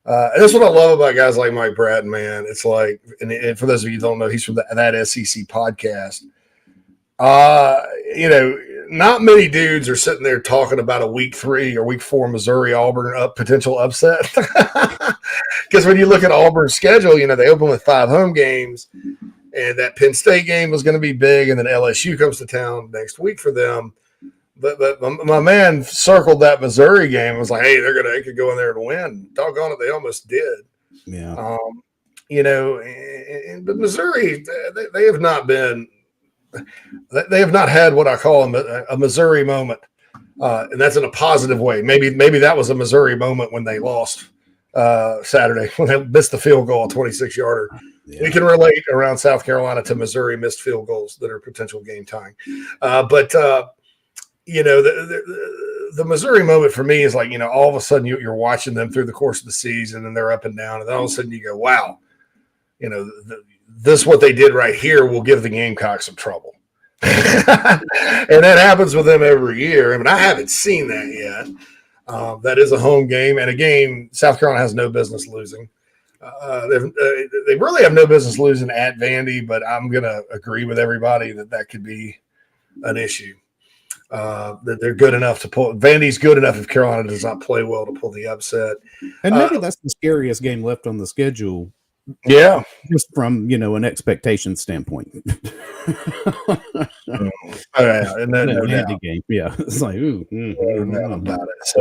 that's what I love about guys like Mike Bratton, man. It's like, and for those of you who don't know, he's from that SEC podcast. Not many dudes are sitting there talking about a week 3 or week 4 Missouri Auburn potential upset. Because when you look at Auburn's schedule, they open with 5 home games, and that Penn State game was going to be big, and then LSU comes to town next week for them. But my man circled that Missouri game and was like, hey, they could go in there and win. Doggone it, they almost did. Yeah. But Missouri, they have not been – they have not had what I call a Missouri moment, and that's in a positive way. Maybe that was a Missouri moment when they lost Saturday, when they missed the field goal, a 26-yarder. Yeah. We can relate around South Carolina to Missouri missed field goals that are potential game tying. But the Missouri moment for me is like, all of a sudden you're watching them through the course of the season and they're up and down, and then all of a sudden you go, wow, this what they did right here will give the Gamecocks some trouble. And that happens with them every year. I mean, I haven't seen that yet. That is a home game, and a game South Carolina has no business losing. They really have no business losing at Vandy, but I'm going to agree with everybody that could be an issue. That they're good enough to pull. Vandy's good enough if Carolina does not play well to pull the upset. And maybe that's the scariest game left on the schedule. Yeah, just from an expectation standpoint. And then Vandy game, yeah, it's like about it. So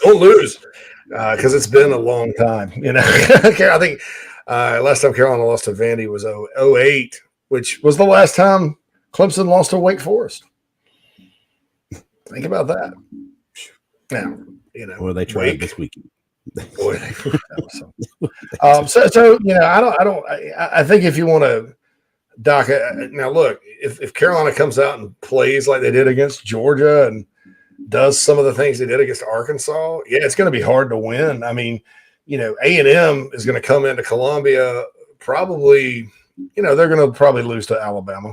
don't lose because it's been a long time. I think last time Carolina lost to Vandy was 08, which was the last time Clemson lost to Wake Forest. Think about that. Now, Well, they tried this weekend. Boy, I think if you want to dock it now, look, if Carolina comes out and plays like they did against Georgia and does some of the things they did against Arkansas, it's going to be hard to win. I mean, A&M is going to come into Columbia probably. They're going to probably lose to Alabama,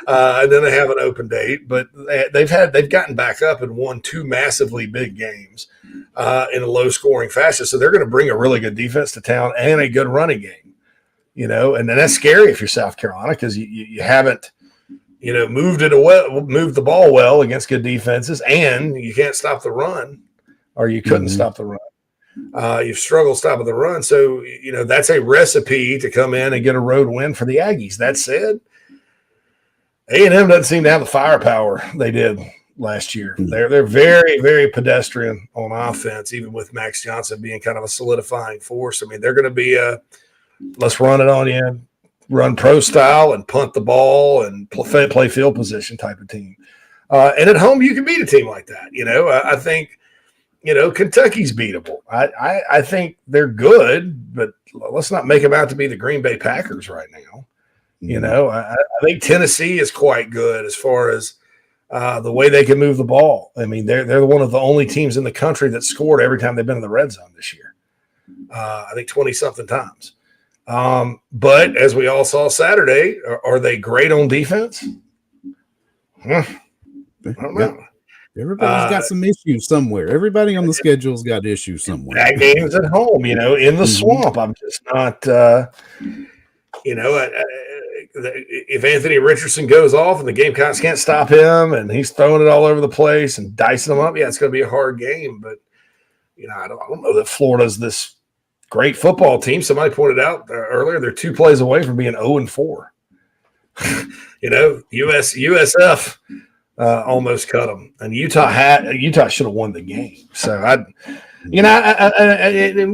and then they have an open date. But they've gotten back up and won 2 massively big games in a low-scoring fashion. So they're going to bring a really good defense to town and a good running game. And then that's scary if you're South Carolina because you haven't moved the ball well against good defenses, and you can't stop the run, or you couldn't stop the run. You've struggled stopping the run. So, that's a recipe to come in and get a road win for the Aggies. That said, A&M doesn't seem to have the firepower they did last year. They're very, very pedestrian on offense, even with Max Johnson being kind of a solidifying force. I mean, they're going to be let's run it on you, run pro style and punt the ball and play field position type of team. And at home, you can beat a team like that. I think – Kentucky's beatable. I think they're good, but let's not make them out to be the Green Bay Packers right now. I think Tennessee is quite good as far as the way they can move the ball. I mean, they're one of the only teams in the country that scored every time they've been in the red zone this year. I think 20-something times. But as we all saw Saturday, are they great on defense? I don't know. Everybody's got some issues somewhere. Everybody on the schedule's got issues somewhere. That game's at home, in the swamp. I'm just not, if Anthony Richardson goes off and the Gamecocks can't stop him and he's throwing it all over the place and dicing them up, it's going to be a hard game. But, I don't know that Florida's this great football team. Somebody pointed out earlier they're 2 plays away from being 0-4. USF. almost cut them, and Utah should have won the game. So and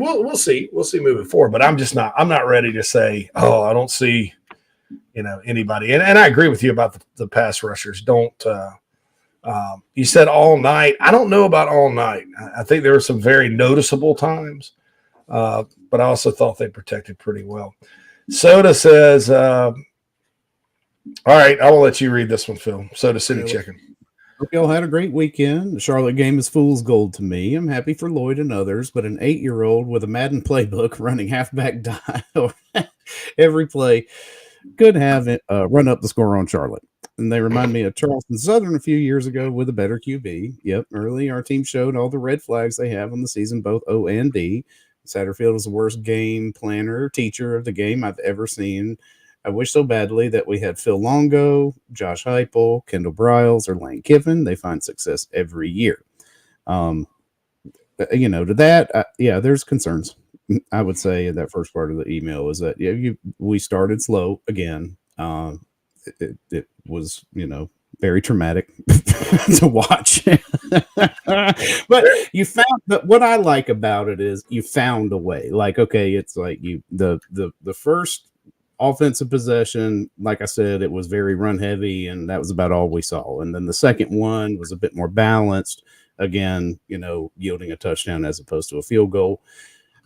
we'll see moving forward. But I'm not ready to say, oh, I don't see, anybody. And I agree with you about the pass rushers. Don't. You said all night. I don't know about all night. I think there were some very noticeable times, but I also thought they protected pretty well. Soda says, all right, I will let you read this one, Phil. Soda City Chicken. Hope y'all had a great weekend. The Charlotte game is fool's gold to me. I'm happy for Lloyd and others, but an 8-year-old with a Madden playbook running halfback dive every play could have it run up the score on Charlotte. And they remind me of Charleston Southern a few years ago with a better QB. Yep, early our team showed all the red flags they have on the season, both O and D. Satterfield is the worst game planner, teacher of the game I've ever seen. I wish so badly that we had Phil Longo, Josh Heupel, Kendall Briles, or Lane Kiffin. They find success every year. To that, there's concerns. I would say in that first part of the email is that we started slow again. It was very traumatic to watch. But you found that what I like about it is you found a way. Like, okay, it's like the first offensive possession, like I said, it was very run heavy, and that was about all we saw. And then the second one was a bit more balanced, again, yielding a touchdown as opposed to a field goal.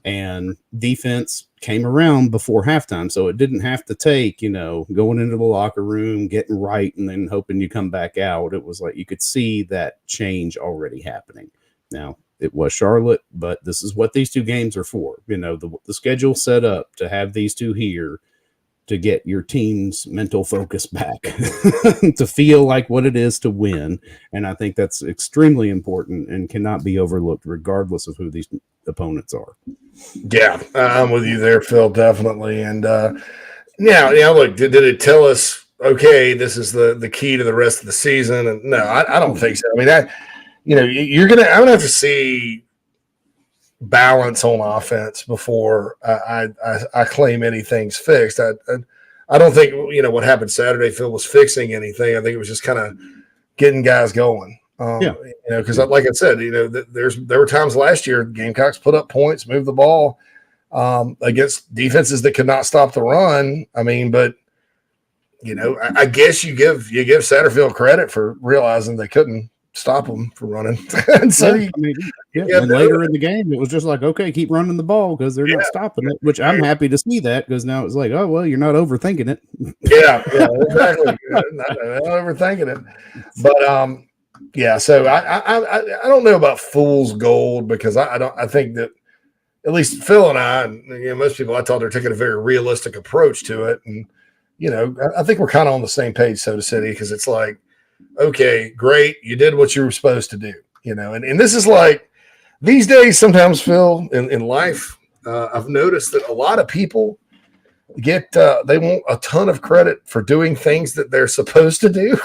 And defense came around before halftime, so it didn't have to take, going into the locker room, getting right, and then hoping you come back out. It was like you could see that change already happening. Now, it was Charlotte, but this is what these two games are for. The schedule set up to have these two here to get your team's mental focus back, to feel like what it is to win. And I think that's extremely important and cannot be overlooked regardless of who these opponents are. Yeah, I'm with you there, Phil, definitely. And look, did it tell us, okay, this is the key to the rest of the season? And no, I don't think so. I mean, I'm going to have to see balance on offense before I claim anything's fixed. I don't think what happened Saturday, Phil, was fixing anything. I think it was just kind of getting guys going. Because like I said, there were times last year Gamecocks put up points, moved the ball against defenses that could not stop the run. I mean, but I guess you give Satterfield credit for realizing they couldn't stop them from running. And so and later in the game, it was just like, okay, keep running the ball because they're not stopping it, which I'm happy to see that because now it's like, oh, well, you're not overthinking it. Yeah, exactly. not overthinking it. But, so I don't know about fool's gold because I think that at least Phil and I, and most people I thought are taking a very realistic approach to it. And, I think we're kind of on the same page, Soda City, because it's like, okay, great. You did what you were supposed to do, and this is like these days, sometimes, Phil, in life, I've noticed that a lot of people they want a ton of credit for doing things that they're supposed to do.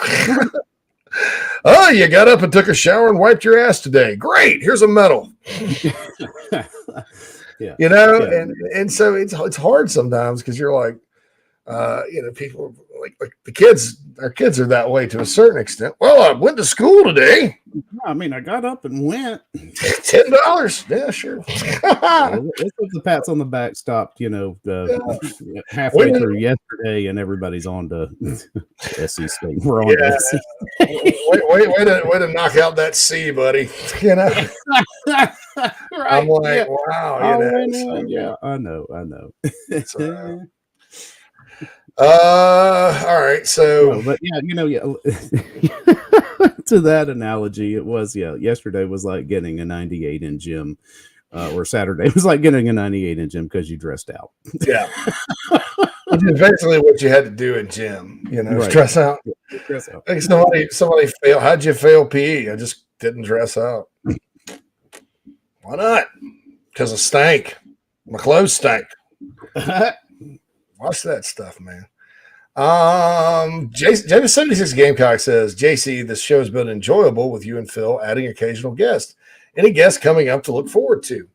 Oh, you got up and took a shower and wiped your ass today. Great. Here's a medal. And so it's hard sometimes because you're like, people like the kids, our kids are that way to a certain extent. Well, I went to school today. I mean, I got up and went. $10. Yeah, sure. Let's put the pats on the back stopped, halfway through yesterday, and everybody's on to SC State. We're on to SC. Way to knock out that C, buddy. Right. I'm like, wow. I know. All right. So, but to that analogy, it was, yesterday was like getting a 98 in gym, or Saturday was like getting a 98 in gym because you dressed out. Yeah. Which is basically what you had to do in gym, right. Dress out. Dress out. Like somebody failed. How'd you fail PE? I just didn't dress out. Why not? Because it stank. My clothes stank. Watch that stuff, man. James 76 Gamecock says, JC, this show has been enjoyable with you and Phil adding occasional guests. Any guests coming up to look forward to?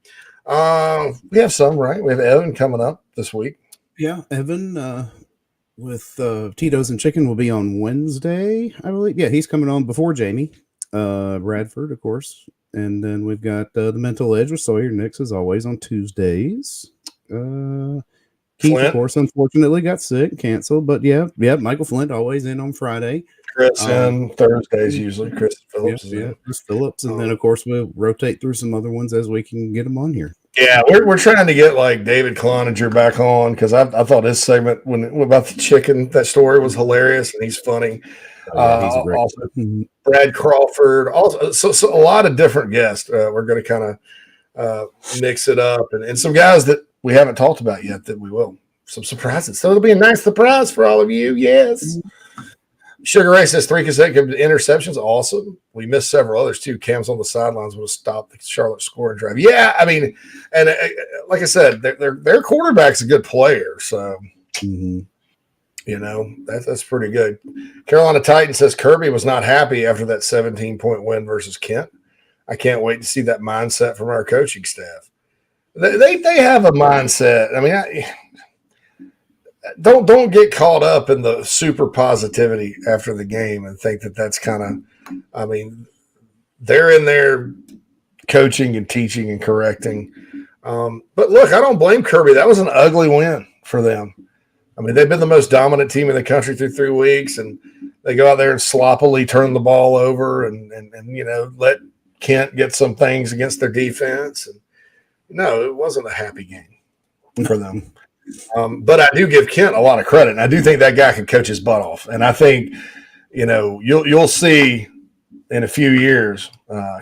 We have some, right? We have Evan coming up this week. Yeah, Evan with Tito's and Chicken will be on Wednesday, I believe. Yeah, he's coming on before Jamie. Bradford, of course. And then we've got the Mental Edge with Sawyer Nix, as always, on Tuesdays. Keith, Flint. of course, unfortunately got sick, canceled. But yeah, Michael Flint always in on Friday. Chris in Thursdays usually. Chris Phillips is in. Chris Phillips. And then, of course, we'll rotate through some other ones as we can get them on here. Yeah, we're trying to get like David Cloninger back on because I thought his segment about the chicken, that story was hilarious and he's funny. He's a great also, Brad Crawford, also so a lot of different guests. We're going to kind of mix it up and some guys that we haven't talked about yet that we will. Some surprises. So it'll be a nice surprise for all of you. Yes. Sugar Ray says 3 consecutive interceptions. Awesome. We missed several others too. Cam's on the sidelines would have stopped the Charlotte scoring drive. Yeah, I mean, and like I said, their quarterback's a good player. So, you know, that's pretty good. Carolina Titan says Kirby was not happy after that 17-point win versus Kent. I can't wait to see that mindset from our coaching staff. They have a mindset. I mean, don't get caught up in the super positivity after the game and think that that's kind of, I mean, they're in there coaching and teaching and correcting. But look, I don't blame Kirby. That was an ugly win for them. I mean, they've been the most dominant team in the country through 3 weeks, and they go out there and sloppily turn the ball over and you know, let Kent get some things against their defense. And no, it wasn't a happy game for them. But I do give Kent a lot of credit, and I do think that guy can coach his butt off. And I think, you know, you'll see in a few years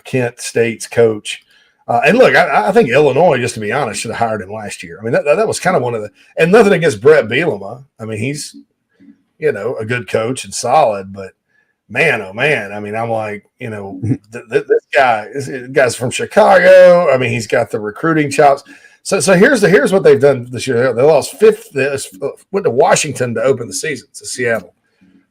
Kent State's coach. And look, I think Illinois, just to be honest, should have hired him last year. I mean, that was kind of one of the – and nothing against Brett Bielema. I mean, he's, you know, a good coach and solid, but man, oh, man. I mean, I'm like, you know, this guy's from Chicago. I mean, he's got the recruiting chops. So here's what they've done this year. They lost went to Washington to open the season to Seattle,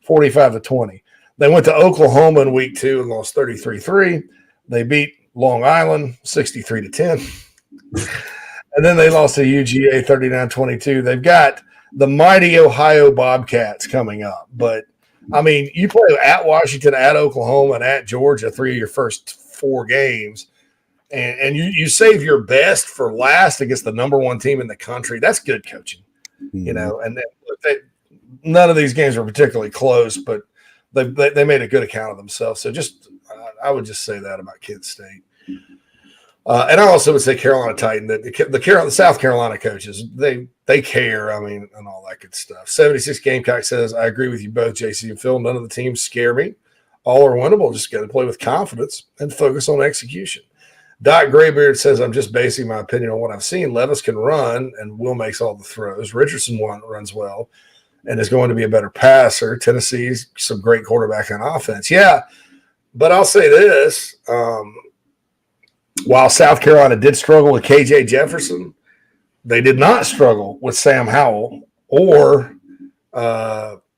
45-20. They went to Oklahoma in week 2 and lost 33-3. They beat Long Island 63-10. And then they lost to UGA 39-22. They've got the mighty Ohio Bobcats coming up. But, I mean, you play at Washington, at Oklahoma, and at Georgia 3 of your first 4 games. And you save your best for last against the number 1 team in the country. That's good coaching, you know. And none of these games were particularly close, but they made a good account of themselves. So just I would just say that about Kent State. And I also would say Carolina Titan, that the South Carolina coaches, they care. I mean, and all that good stuff. 76 Gamecock says, I agree with you both, JC and Phil. None of the teams scare me. All are winnable. Just got to play with confidence and focus on execution. Doc Graybeard says, I'm just basing my opinion on what I've seen. Levis can run, and Will makes all the throws. Richardson runs well and is going to be a better passer. Tennessee's some great quarterback on offense. Yeah, but I'll say this. While South Carolina did struggle with KJ Jefferson, they did not struggle with Sam Howell or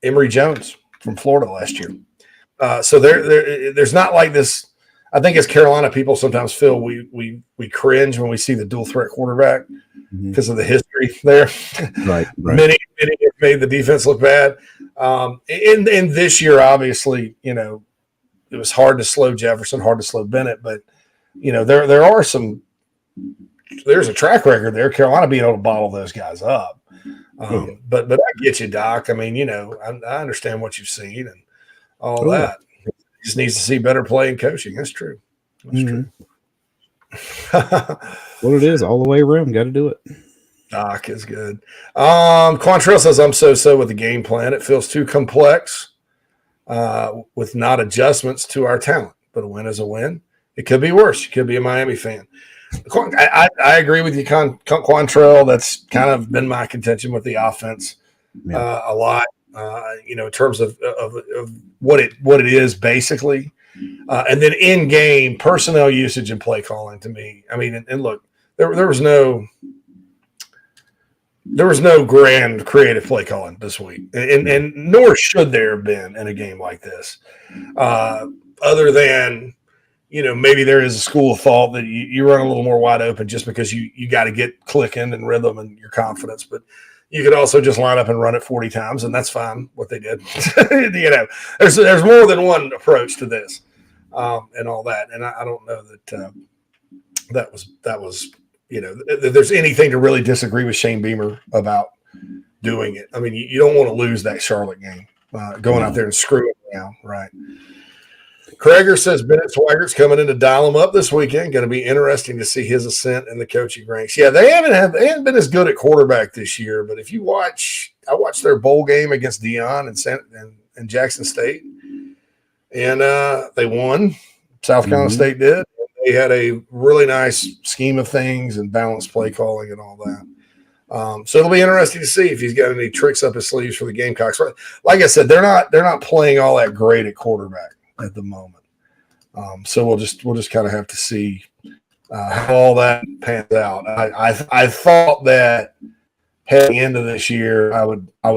Emory Jones from Florida last year. So there's not like this. I think as Carolina people sometimes feel we cringe when we see the dual threat quarterback because of the history there. Right. Many have made the defense look bad. In this year, obviously, you know, it was hard to slow Jefferson, hard to slow Bennett, but you know, there's a track record there. Carolina being able to bottle those guys up. But I get you, Doc. I mean, you know, I understand what you've seen and all that. Just needs to see better play and coaching. That's true. That's true. What it is, all the way around. Got to do it. Doc is good. Quantrell says, I'm so with the game plan. It feels too complex with not adjustments to our talent. But a win is a win. It could be worse. You could be a Miami fan. I agree with you, Quantrell. That's kind of been my contention with the offense a lot. You know, in terms of what it is basically, and then in game personnel usage and play calling to me. I mean, and look, there was no grand creative play calling this week, and nor should there have been in a game like this, other than, you know, maybe there is a school of thought that you run a little more wide open just because you got to get clicking and rhythm and your confidence, but You could also just line up and run it 40 times, and that's fine. What they did, there's more than one approach to this, and all that. And I don't know that that was that there's anything to really disagree with Shane Beamer about doing it. I mean, you don't want to lose that Charlotte game, going out there and screwing around, right? Krager says Bennett Swiggert's coming in to dial him up this weekend. Going to be interesting to see his ascent in the coaching ranks. Yeah, they haven't been as good at quarterback this year. But if you watch, I watched their bowl game against Dion and Jackson State, and they won. South Carolina State did. They had a really nice scheme of things and balanced play calling and all that. So it'll be interesting to see if he's got any tricks up his sleeves for the Gamecocks. Like I said, they're not playing all that great at quarterback at the moment. So we'll just kind of have to see how all that pans out. I thought that heading into this year, I mean, I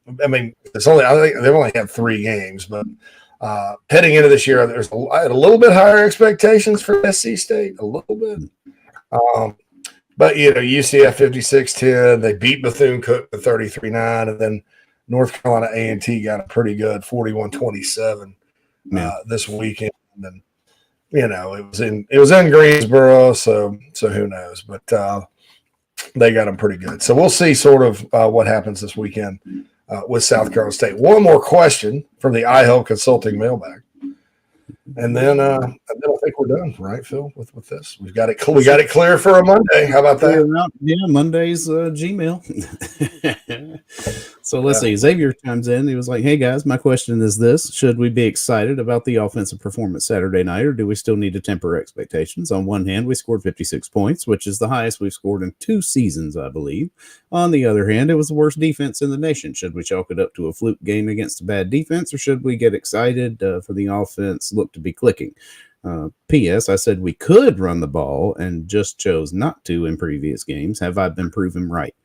think they've only had 3 games, but heading into this year, I had a little bit higher expectations for SC State, a little bit. But UCF 56-10, they beat Bethune-Cookman 33-9, and then North Carolina A&T got a pretty good 41-27 this weekend. And it was in Greensboro, so who knows? But they got them pretty good. So we'll see sort of what happens this weekend with South Carolina State. One more question from the iHelp Consulting mailbag, and then I think we're done, right, Phil? With this, we got it clear for a Monday. How about that? Yeah, Monday's Gmail. So let's see. Xavier chimes in. He was like, "Hey guys, my question is this: should we be excited about the offensive performance Saturday night, or do we still need to temper expectations? On one hand, we scored 56 points, which is the highest we've scored in 2 seasons, I believe. On the other hand, it was the worst defense in the nation. Should we chalk it up to a fluke game against a bad defense, or should we get excited for the offense look to be clicking? P.S. I said we could run the ball and just chose not to in previous games. Have I been proven right?"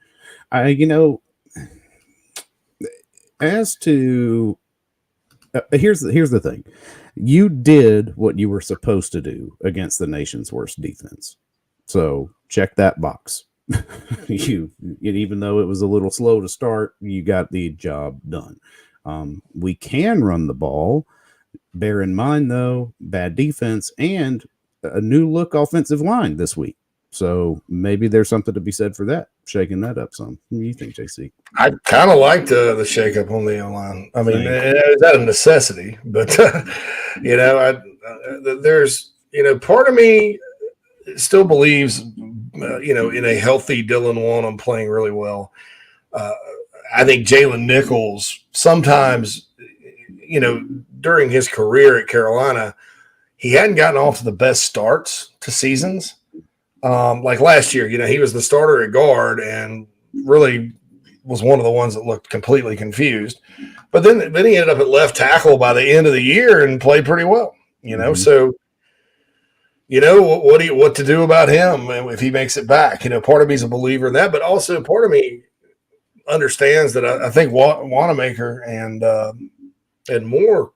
As to here's the thing. You did what you were supposed to do against the nation's worst defense. So check that box. Even though it was a little slow to start, you got the job done. We can run the ball. Bear in mind, though, bad defense and a new look offensive line this week. So maybe there's something to be said for that, shaking that up some. What do you think, JC? I kind of liked the shake-up on the O-line. I mean, it's not a necessity, but, there's, part of me still believes, in a healthy Dylan Wonnum playing really well. I think Jalen Nichols sometimes, during his career at Carolina, he hadn't gotten off to the best starts to seasons. Like last year, he was the starter at guard and really was one of the ones that looked completely confused. But then he ended up at left tackle by the end of the year and played pretty well, So, what to do about him if he makes it back? Part of me is a believer in that, but also part of me understands that I think Wanamaker and Moore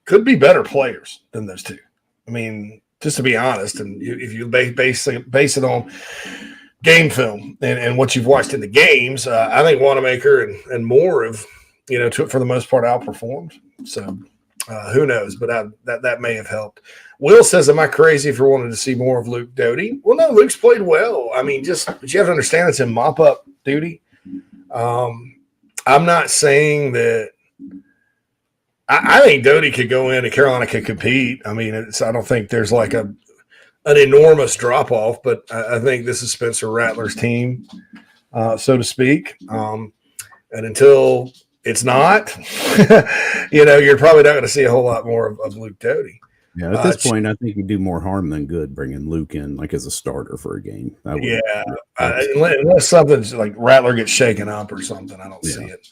could be better players than those two. I mean, just to be honest, and if you base it on game film and what you've watched in the games, I think Wanamaker and Moore have, for the most part, outperformed. So who knows? But that may have helped. Will says, "Am I crazy for wanting to see more of Luke Doty?" Well, no, Luke's played well. I mean, but you have to understand it's in mop-up duty. I'm not saying that. I think Doty could go in and Carolina could compete. I mean, I don't think there's like an enormous drop-off, but I think this is Spencer Rattler's team, so to speak. And until it's not, you're probably not going to see a whole lot more of Luke Doty. Yeah, at this point, I think you do more harm than good bringing Luke in like as a starter for a game. Unless something's like Rattler gets shaken up or something, I don't see it.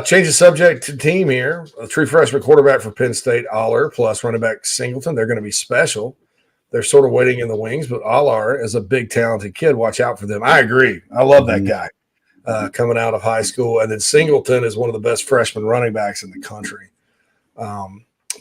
Change the subject to team here. A true freshman quarterback for Penn State, Aller, plus running back Singleton. They're going to be special. They're sort of waiting in the wings, but Aller is a big, talented kid. Watch out for them. I agree. I love that guy coming out of high school. And then Singleton is one of the best freshman running backs in the country.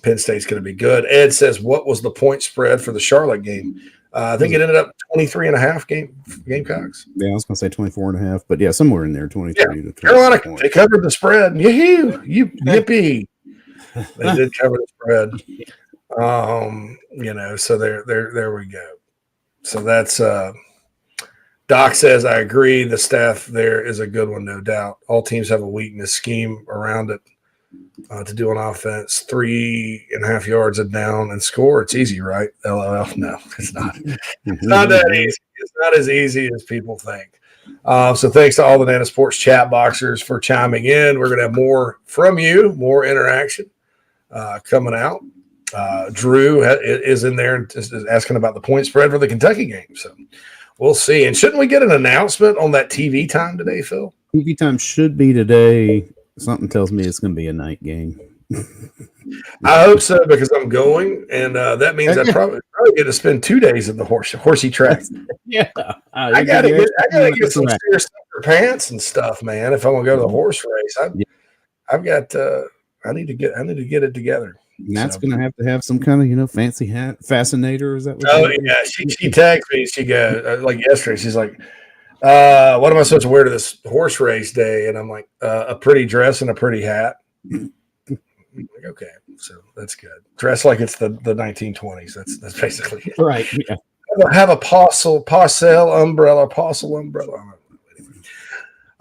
Penn State's going to be good. Ed says, "What was the point spread for the Charlotte game?" I think it ended up 23.5 Gamecocks. Yeah, I was going to say 24.5, but yeah, somewhere in there, 23 to 20. Carolina, they covered the spread. Yippee. They did cover the spread. So there we go. So that's Doc says, I agree. The staff there is a good one, no doubt. All teams have a weakness scheme around it to do on offense. 3.5 yards a down and score. It's easy, right? LOL. No, it's not. It's not that easy. It's not as easy as people think. So thanks to all the Nana Sports chat boxers for chiming in. We're going to have more from you, more interaction coming out. Drew is in there and is asking about the point spread for the Kentucky game. So we'll see. And shouldn't we get an announcement on that TV time today, Phil? TV time should be today. Something tells me it's going to be a night game. I hope so because I'm going, and that means I probably get to spend 2 days in the horsey track. Yeah, I gotta get some seersucker pants and stuff, man. If I'm gonna go to the horse race, I need to get it together. And that's going to have some kind of fancy hat fascinator. Is that what? Oh yeah, she texted me. She goes like yesterday. She's like, "What am I supposed to wear to this horse race day?" And I'm like, "A pretty dress and a pretty hat." I'm like, okay, so that's good. Dress like it's the 1920s. That's basically it. Right. Yeah. Have a parcel umbrella.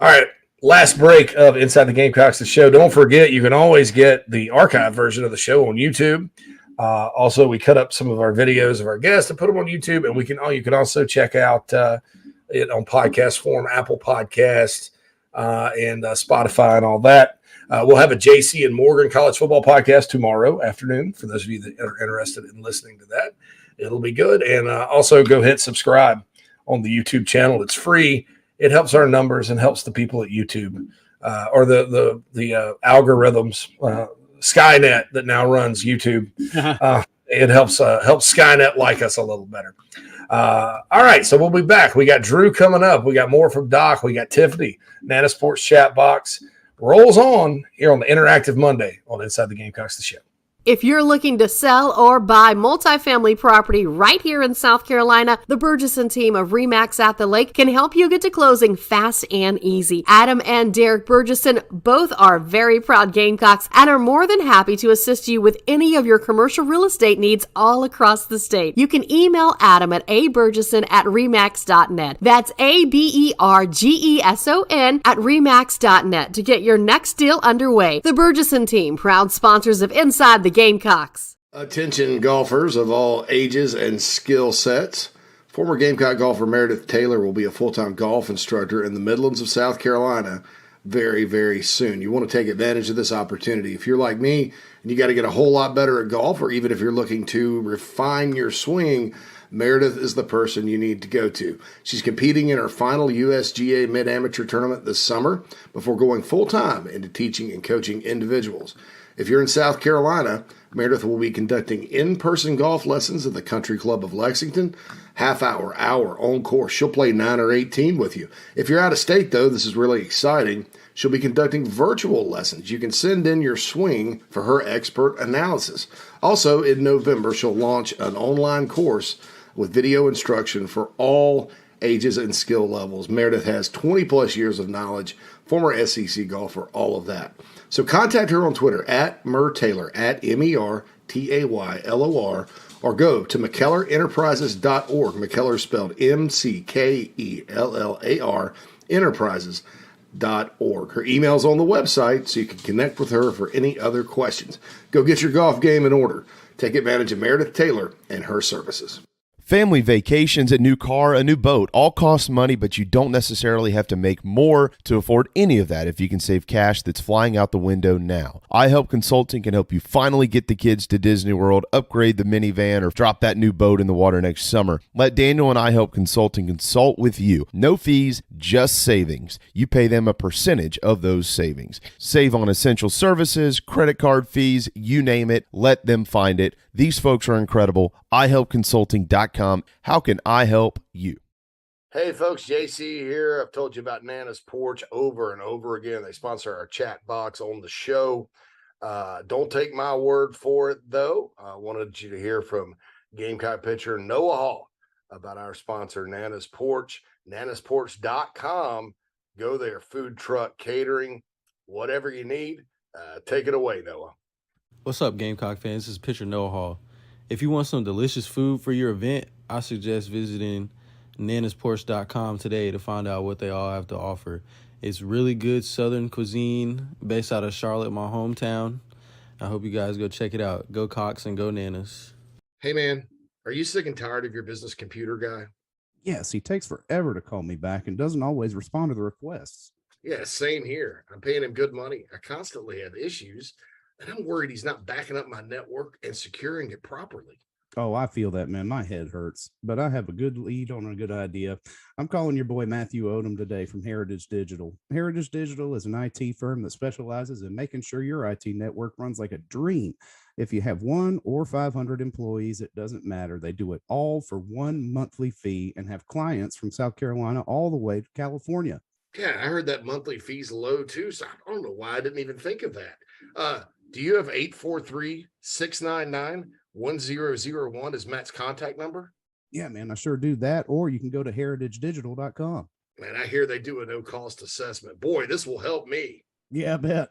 All right. Last break of Inside the Gamecocks, the show. Don't forget, you can always get the archive version of the show on YouTube. Also, we cut up some of our videos of our guests and put them on YouTube, and you can also check out it on podcast form, Apple Podcasts, and Spotify and all that. We'll have a JC and Morgan college football podcast tomorrow afternoon for those of you that are interested in listening to that. It'll be good. And also go hit subscribe on the YouTube channel. It's free. It helps our numbers and helps the people at YouTube or the algorithms, Skynet that now runs YouTube. It helps Skynet like us a little better. All right, so we'll be back. We got Drew coming up. We got more from Doc. We got Tiffany. Nana Sports chat box rolls on here on the Interactive Monday on Inside the Gamecocks, the show. If you're looking to sell or buy multifamily property right here in South Carolina, the Burgesson team of RE/MAX at the Lake can help you get to closing fast and easy. Adam and Derek Burgesson both are very proud Gamecocks and are more than happy to assist you with any of your commercial real estate needs all across the state. You can email Adam at aburgesson@remax.net. That's ABERGESON at remax.net to get your next deal underway. The Burgesson team, proud sponsors of Inside the Gamecocks. Attention golfers of all ages and skill sets. Former Gamecock golfer Meredith Taylor will be a full-time golf instructor in the Midlands of South Carolina very, very soon. You want to take advantage of this opportunity. If you're like me and you got to get a whole lot better at golf, or even if you're looking to refine your swing, Meredith is the person you need to go to. She's competing in her final USGA Mid-Amateur tournament this summer before going full-time into teaching and coaching individuals. If you're in South Carolina, Meredith will be conducting in-person golf lessons at the Country Club of Lexington, hour on course. She'll play 9 or 18 with you. If you're out of state, though, this is really exciting. She'll be conducting virtual lessons. You can send in your swing for her expert analysis. Also, in November, she'll launch an online course with video instruction for all ages and skill levels. Meredith has 20-plus years of knowledge, former SEC golfer, all of that. So contact her on Twitter at MerTaylor, at MERTAYLOR, or go to McKellarEnterprises.org. McKellar spelled MCKELLAR, Enterprises.org. Her email's on the website, so you can connect with her for any other questions. Go get your golf game in order. Take advantage of Meredith Taylor and her services. Family vacations, a new car, a new boat, all cost money, but you don't necessarily have to make more to afford any of that if you can save cash that's flying out the window now. iHelp Consulting can help you finally get the kids to Disney World, upgrade the minivan, or drop that new boat in the water next summer. Let Daniel and iHelp Consulting consult with you. No fees, just savings. You pay them a percentage of those savings. Save on essential services, credit card fees, you name it. Let them find it. These folks are incredible. iHelpConsulting.com. How can I help you? Hey folks, JC here. I've told you about Nana's Porch over and over again. They sponsor our chat box on the show. Don't take my word for it, though. I wanted you to hear from Gamecock pitcher Noah Hall. about our sponsor, Nana's Porch, nanasporch.com. Go there, food truck, catering, whatever you need. Take it away, Noah. What's up, Gamecock fans? This is pitcher Noah Hall. If you want some delicious food for your event, I suggest visiting nanasporch.com today to find out what they all have to offer. It's really good Southern cuisine based out of Charlotte, my hometown. I hope you guys go check it out. Go Cox and go Nanas. Hey, man, are you sick and tired of your business computer guy? Yes, he takes forever to call me back and doesn't always respond to the requests. Yeah, same here. I'm paying him good money. I constantly have issues, and I'm worried he's not backing up my network and securing it properly. Oh, I feel that, man. My head hurts, but I have a good lead on a good idea. I'm calling your boy Matthew Odom today from Heritage Digital. Heritage Digital is an IT firm that specializes in making sure your IT network runs like a dream. If you have 1 or 500 employees, it doesn't matter. They do it all for one monthly fee and have clients from South Carolina all the way to California. Yeah, I heard that monthly fee's low too, so I don't know why I didn't even think of that. Do you have 843-699-1001 as Matt's contact number? Yeah, man, I sure do that. Or you can go to heritagedigital.com. Man, I hear they do a no-cost assessment. Boy, this will help me. Yeah, I bet.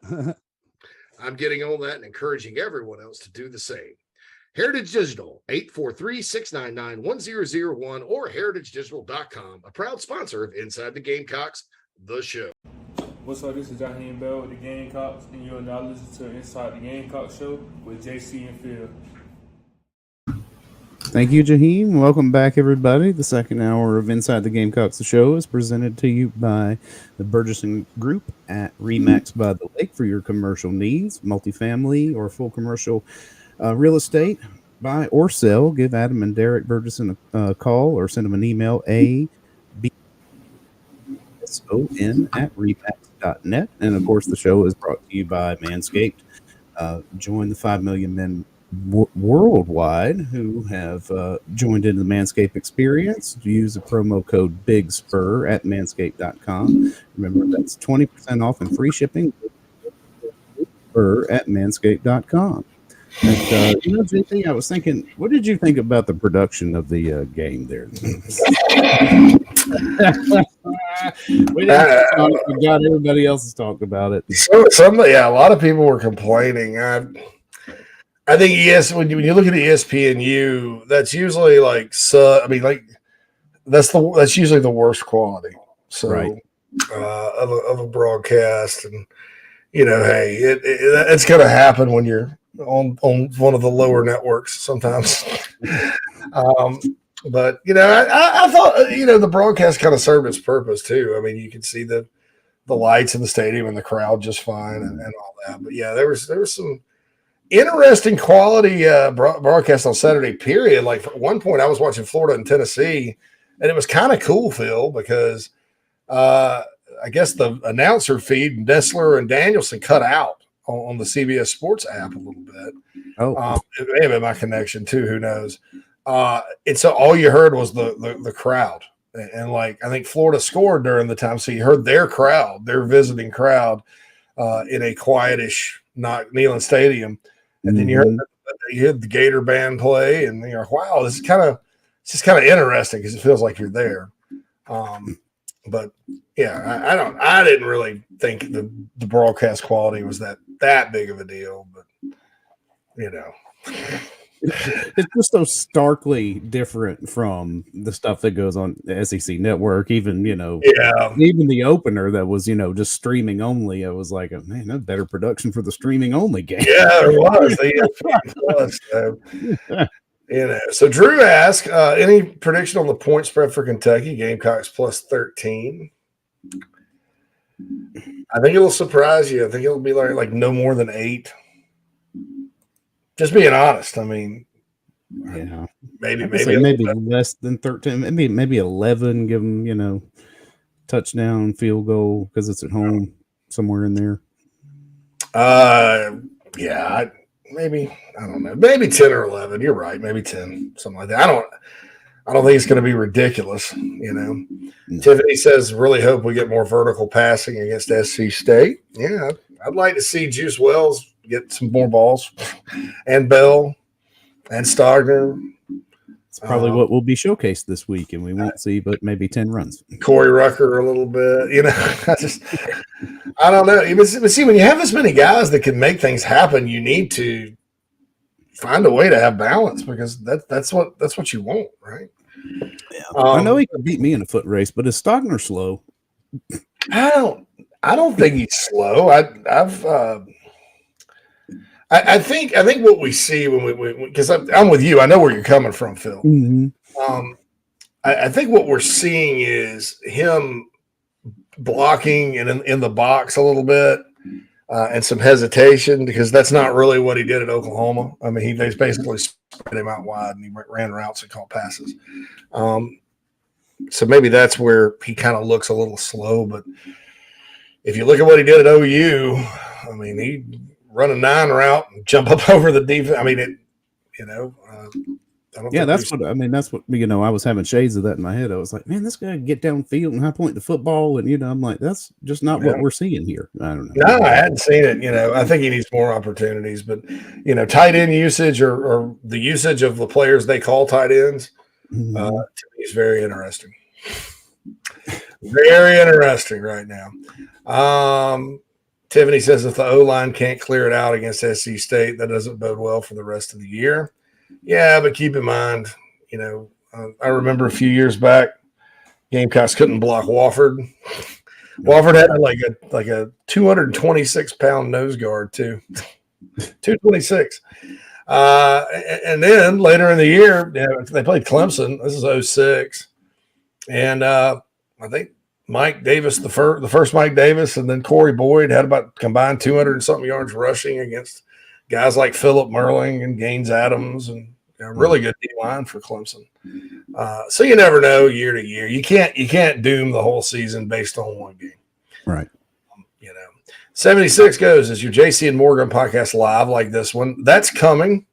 I'm getting on that and encouraging everyone else to do the same. Heritage Digital, 843-699-1001 or heritagedigital.com, a proud sponsor of Inside the Gamecocks, the show. What's up? This is Jaheim Bell with the Gamecocks, and you're now listening to Inside the Gamecocks show with JC and Phil. Thank you, Jaheim. Welcome back, everybody. The second hour of Inside the Gamecocks, the show, is presented to you by the Burgesson Group at Remax by the Lake for your commercial needs, multifamily or full commercial real estate. Buy or sell. Give Adam and Derek Burgesson a call or send them an email, abson@remax.net. And, of course, the show is brought to you by Manscaped. Join the 5 million men worldwide who have joined into the Manscaped experience. Use the promo code BIGSPUR at manscaped.com. Remember, that's 20% off and free shipping at manscaped.com. And, JP, I was thinking, what did you think about the production of the game there? We got everybody else has talked about it. A lot of people were complaining. I think when you look at the ESPNU, that's usually that's usually the worst quality. So right. of a broadcast, and hey, it's going to happen when you're on one of the lower networks sometimes. But I thought the broadcast kind of served its purpose too. I mean, you could see the lights in the stadium and the crowd just fine and all that. But yeah, there was some interesting quality broadcast on Saturday, period. Like, at one point I was watching Florida and Tennessee, and it was kind of cool, Phil, because I guess the announcer feed, Nessler and Danielson, cut out on the CBS Sports app a little bit. Oh, it may have been my connection too, who knows. And so all you heard was the crowd. And like, I think Florida scored during the time, so you heard their crowd, their visiting crowd, in a quietish, not Neyland Stadium. And then you heard the Gator band play, and you're like, wow, it's just kind of interesting because it feels like you're there. But yeah, I didn't really think the broadcast quality was that big of a deal, but it's just so starkly different from the stuff that goes on the SEC network. Even even the opener that was just streaming only. I was like, man, that's better production for the streaming only game. Yeah, it was. So Drew asked, any prediction on the point spread for Kentucky? Gamecocks plus 13. I think it'll surprise you. I think it'll be like no more than 8. Just being honest. I mean, yeah, maybe less than 13, maybe 11. Give them, touchdown, field goal, because it's at home, somewhere in there. Yeah, maybe, I don't know, maybe 10 or 11. You're right, maybe 10, something like that. I don't think it's going to be ridiculous. No. Tiffany says, really hope we get more vertical passing against SC State. Yeah, I'd like to see Juice Wells get some more balls, and Bell, and Stogner. It's probably what will be showcased this week, and we won't see but maybe 10 runs. Corey Rucker a little bit, I don't know. But see, when you have this many guys that can make things happen, you need to find a way to have balance, because that's what you want, right? Yeah. I know he could beat me in a foot race, but is Stogner slow? I don't think he's slow. I think what we see when we because I'm with you. I know where you're coming from, Phil. Mm-hmm. I think what we're seeing is him blocking and in the box a little bit, and some hesitation, because that's not really what he did at Oklahoma. I mean, they basically spread him out wide and he ran routes and caught passes. So maybe that's where he kind of looks a little slow. But if you look at what he did at OU, I mean, he run a 9 route and jump up over the defense. I mean, that's what I was having shades of that in my head. I was like, man, this guy can get downfield and high point the football, and I'm like, that's just not what we're seeing here. I don't know. No, I hadn't seen it. I think he needs more opportunities, but tight end usage or the usage of the players they call tight ends, to me is very interesting. Very interesting right now. Tiffany says if the O-line can't clear it out against SC State, that doesn't bode well for the rest of the year. Yeah, but keep in mind, I remember a few years back, Gamecocks couldn't block Wofford. Wofford had like a 226-pound nose guard too, 226. And then later in the year, they played Clemson. This is 2006, and I think Mike Davis, the first Mike Davis, and then Corey Boyd had about combined 200 and something yards rushing against guys like Philip Merling and Gaines Adams, and really good D-line for Clemson. So you never know year to year. You can't doom the whole season based on one game. Right. 76 goes, is your JC and Morgan podcast live like this one? That's coming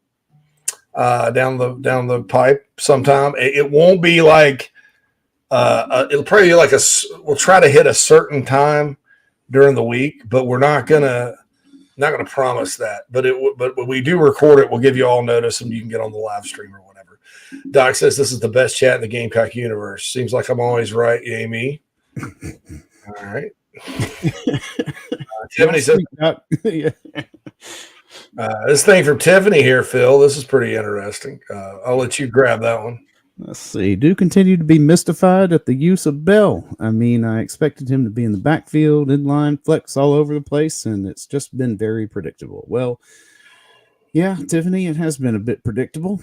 down the pipe sometime. It won't be like it'll probably be like we'll try to hit a certain time during the week, but we're not gonna promise that. But when we do record it, we'll give you all notice and you can get on the live stream or whatever. Doc says this is the best chat in the Gamecock universe. Seems like I'm always right, Amy. All right. Tiffany says, this thing from Tiffany here, Phil. This is pretty interesting. I'll let you grab that one. Let's see. Do continue to be mystified at the use of Bell. I mean, I expected him to be in the backfield, inline, flex all over the place, and it's just been very predictable. Well, yeah, Tiffany, it has been a bit predictable.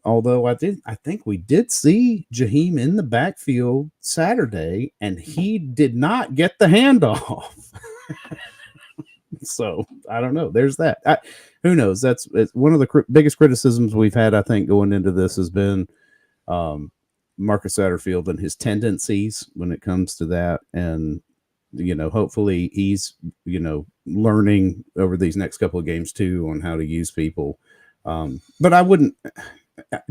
Although I think we did see Jaheim in the backfield Saturday, and he did not get the handoff. So I don't know. There's that. Who knows? It's one of the biggest criticisms we've had, I think, going into this has been Marcus Satterfield and his tendencies when it comes to that. And, hopefully he's, learning over these next couple of games too on how to use people. But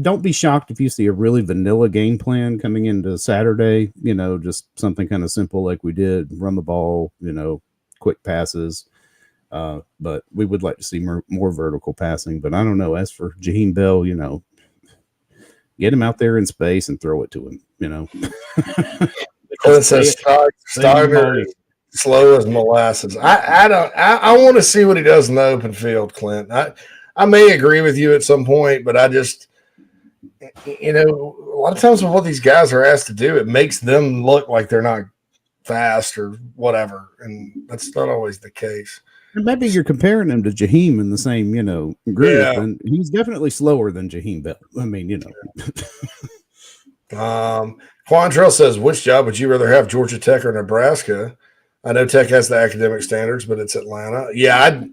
don't be shocked if you see a really vanilla game plan coming into Saturday, just something kind of simple like we did, run the ball, quick passes. But we would like to see more vertical passing. But I don't know. As for Jaheim Bell, get him out there in space and throw it to him, It says Stogner is slow as molasses. I want to see what he does in the open field, Clint. I may agree with you at some point, but I just, a lot of times with what these guys are asked to do, it makes them look like they're not fast or whatever, and that's not always the case. Maybe you're comparing him to Jaheim in the same, group, and he's definitely slower than Jaheim Bell. I mean, Quantrell says, which job would you rather have, Georgia Tech or Nebraska? I know Tech has the academic standards, but it's Atlanta. Yeah,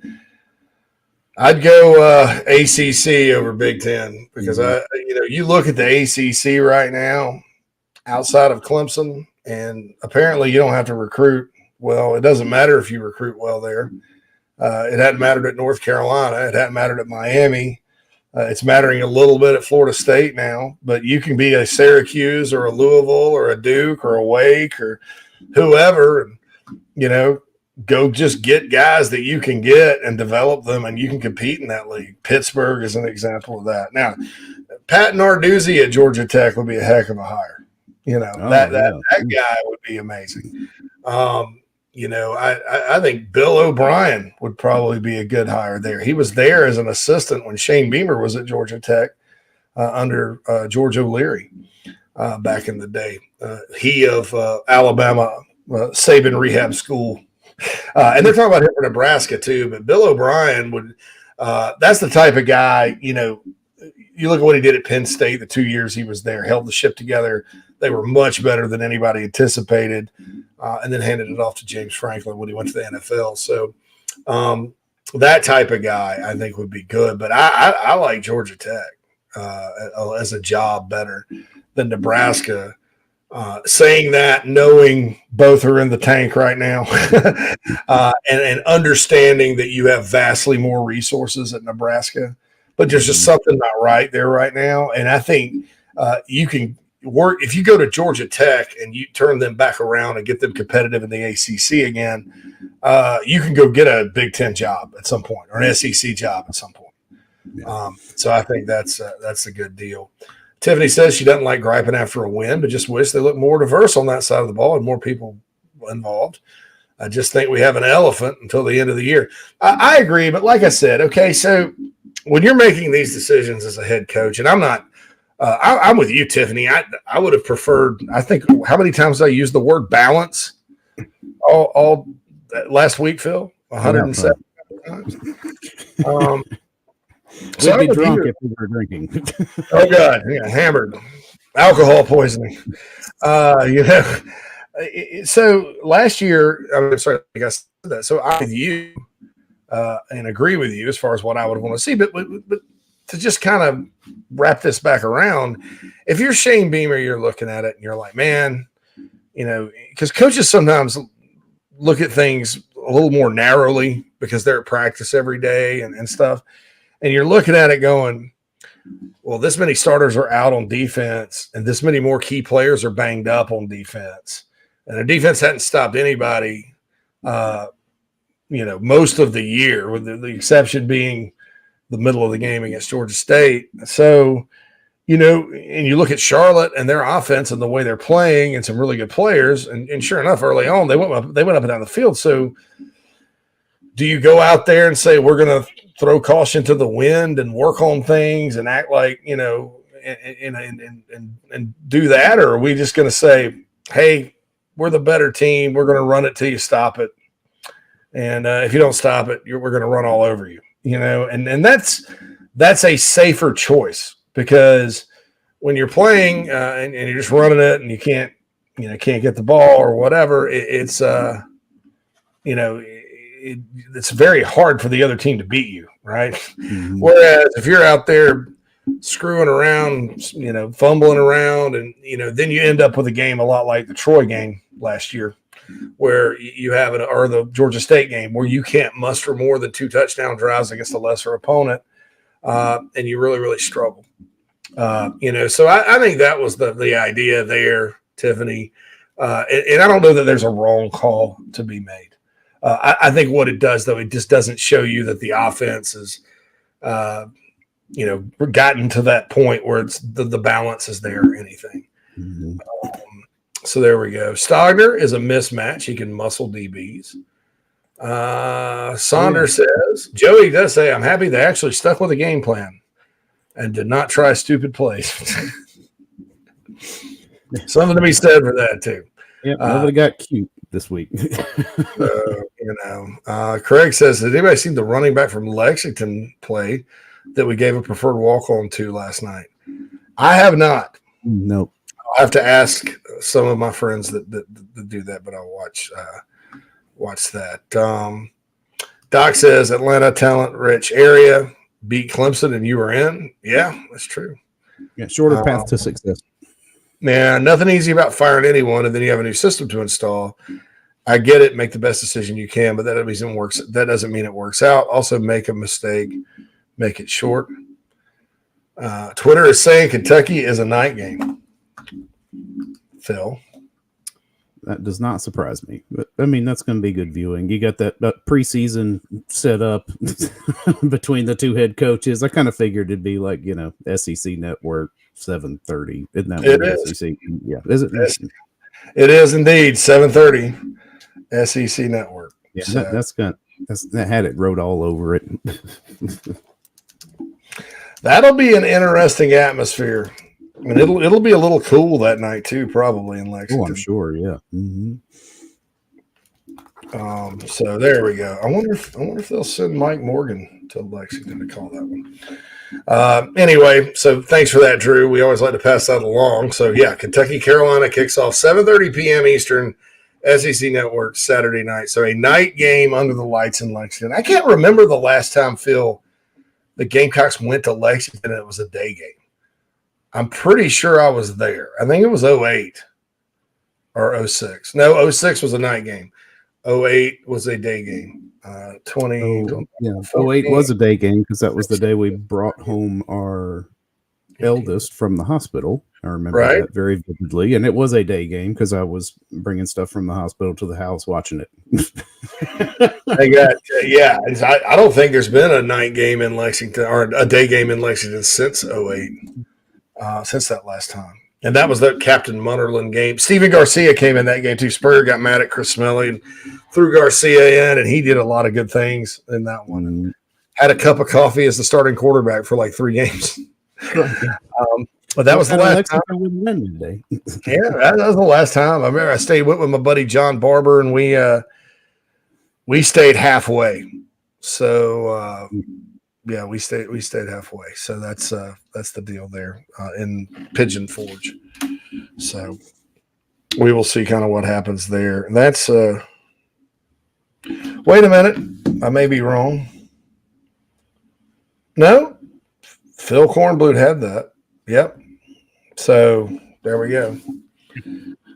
I'd go ACC over Big Ten because you look at the ACC right now outside of Clemson, and apparently you don't have to recruit well. It doesn't matter if you recruit well there. It hadn't mattered at North Carolina. It hadn't mattered at Miami. It's mattering a little bit at Florida State now, but you can be a Syracuse or a Louisville or a Duke or a Wake or whoever, and, go just get guys that you can get and develop them, and you can compete in that league. Pittsburgh is an example of that. Now, Pat Narduzzi at Georgia Tech would be a heck of a hire. That guy would be amazing. I think Bill O'Brien would probably be a good hire there. He was there as an assistant when Shane Beamer was at Georgia Tech under George O'Leary back in the day. He of Alabama Saban Rehab School. And they're talking about him for Nebraska too, but Bill O'Brien would that's the type of guy, you look at what he did at Penn State the 2 years he was there, held the ship together. They were much better than anybody anticipated, and then handed it off to James Franklin when he went to the NFL. So that type of guy I think would be good. But I like Georgia Tech as a job better than Nebraska. Saying that, knowing both are in the tank right now, and understanding that you have vastly more resources at Nebraska, but there's just something not right there right now. And I think you can work if you go to Georgia Tech and you turn them back around and get them competitive in the ACC again. You can go get a Big Ten job at some point or an SEC job at some point. Yeah. So I think that's a good deal. Tiffany says she doesn't like griping after a win, but just wish they looked more diverse on that side of the ball and more people involved. I just think we have an elephant until the end of the year. I agree, but like I said, okay, so when you're making these decisions as a head coach, and I'm not I'm with you, Tiffany. I would have preferred, I think, how many times did I use the word balance all last week, Phil? 107 times. We'd be drunk if we were drinking. Oh, God. Yeah, hammered. Alcohol poisoning. So last year, I'm sorry, I said that. So I'm with you and agree with you as far as what I would want to see. But to just kind of wrap this back around, if you're Shane Beamer, you're looking at it and you're like, man, because coaches sometimes look at things a little more narrowly because they're at practice every day and stuff. And you're looking at it going, well, this many starters are out on defense and this many more key players are banged up on defense. And the defense hadn't stopped anybody, most of the year, with the exception being the middle of the game against Georgia State. So, and you look at Charlotte and their offense and the way they're playing and some really good players. And sure enough, early on, they went up and down the field. So do you go out there and say, we're going to throw caution to the wind and work on things and act like, and do that? Or are we just going to say, hey, we're the better team. We're going to run it till you stop it. And if you don't stop it, we're going to run all over you, and that's a safer choice, because when you're playing and you're just running it and you can't get the ball or whatever, it's very hard for the other team to beat you, right? Mm-hmm. Whereas if you're out there screwing around, fumbling around, and then you end up with a game a lot like the Troy game last year, where you have or the Georgia State game where you can't muster more than 2 touchdown drives against a lesser opponent, and you really, really struggle. So I think that was the idea there, Tiffany. And I don't know that there's a wrong call to be made. I think what it does, though, it just doesn't show you that the offense is, gotten to that point where it's the balance is there or anything. Mm-hmm. So there we go. Stogner is a mismatch. He can muscle DBs. Saunders says, Joey does say, I'm happy they actually stuck with a game plan and did not try stupid plays. Something to be said for that, too. Yeah, nobody got cute this week. Craig says, did anybody see the running back from Lexington play that we gave a preferred walk-on to last night? I have not. Nope. I'll have to ask some of my friends that do that, but I'll watch that. Doc says, Atlanta, talent-rich area, beat Clemson and you were in. Yeah, that's true. Yeah, shorter path to success. Yeah, nothing easy about firing anyone, and then you have a new system to install. I get it. Make the best decision you can, but that doesn't mean it works out. Also, make a mistake, make it short. Twitter is saying Kentucky is a night game. Phil, That does not surprise me. But I mean, that's going to be good viewing. You got that preseason set up between the two head coaches. I kind of figured it'd be like, SEC Network 7:30. Isn't that It what is. SEC? Yeah, is it? It is indeed 7:30 SEC Network. Yeah, So, that had it wrote all over it. that'll be an interesting atmosphere. I mean, it'll be a little cool that night too, probably in Lexington. Oh, I'm sure. Yeah. Mm-hmm. So there we go. I wonder if they'll send Mike Morgan to Lexington to call that one. Anyway, so thanks for that, Drew. We always like to pass that along. So yeah, Kentucky Carolina kicks off 7:30 p.m. Eastern, SEC Network, Saturday night. So a night game under the lights in Lexington. I can't remember the last time, Phil, the Gamecocks went to Lexington and it was a day game. I'm pretty sure I was there. I think it was 08 or 06. No, 06 was a night game. 08 was a day game. 08 was a day game because that was the day we brought home our eldest from the hospital. I remember that very vividly. And it was a day game because I was bringing stuff from the hospital to the house watching it. I don't think there's been a night game in Lexington or a day game in Lexington since 08. Since that last time. And that was the Captain Munnerlin game. Steven Garcia came in that game too. Spurrier got mad at Chris Smelly and threw Garcia in, and he did a lot of good things in that one. And had a cup of coffee as the starting quarterback for like 3 games. But that was the last time. Yeah, that was the last time. I remember I stayed with my buddy John Barber, and we stayed halfway. So yeah, we stayed halfway. So that's the deal there in Pigeon Forge. So we will see kind of what happens there. That's wait a minute. I may be wrong. No, Phil Kornblut had that. Yep. So there we go.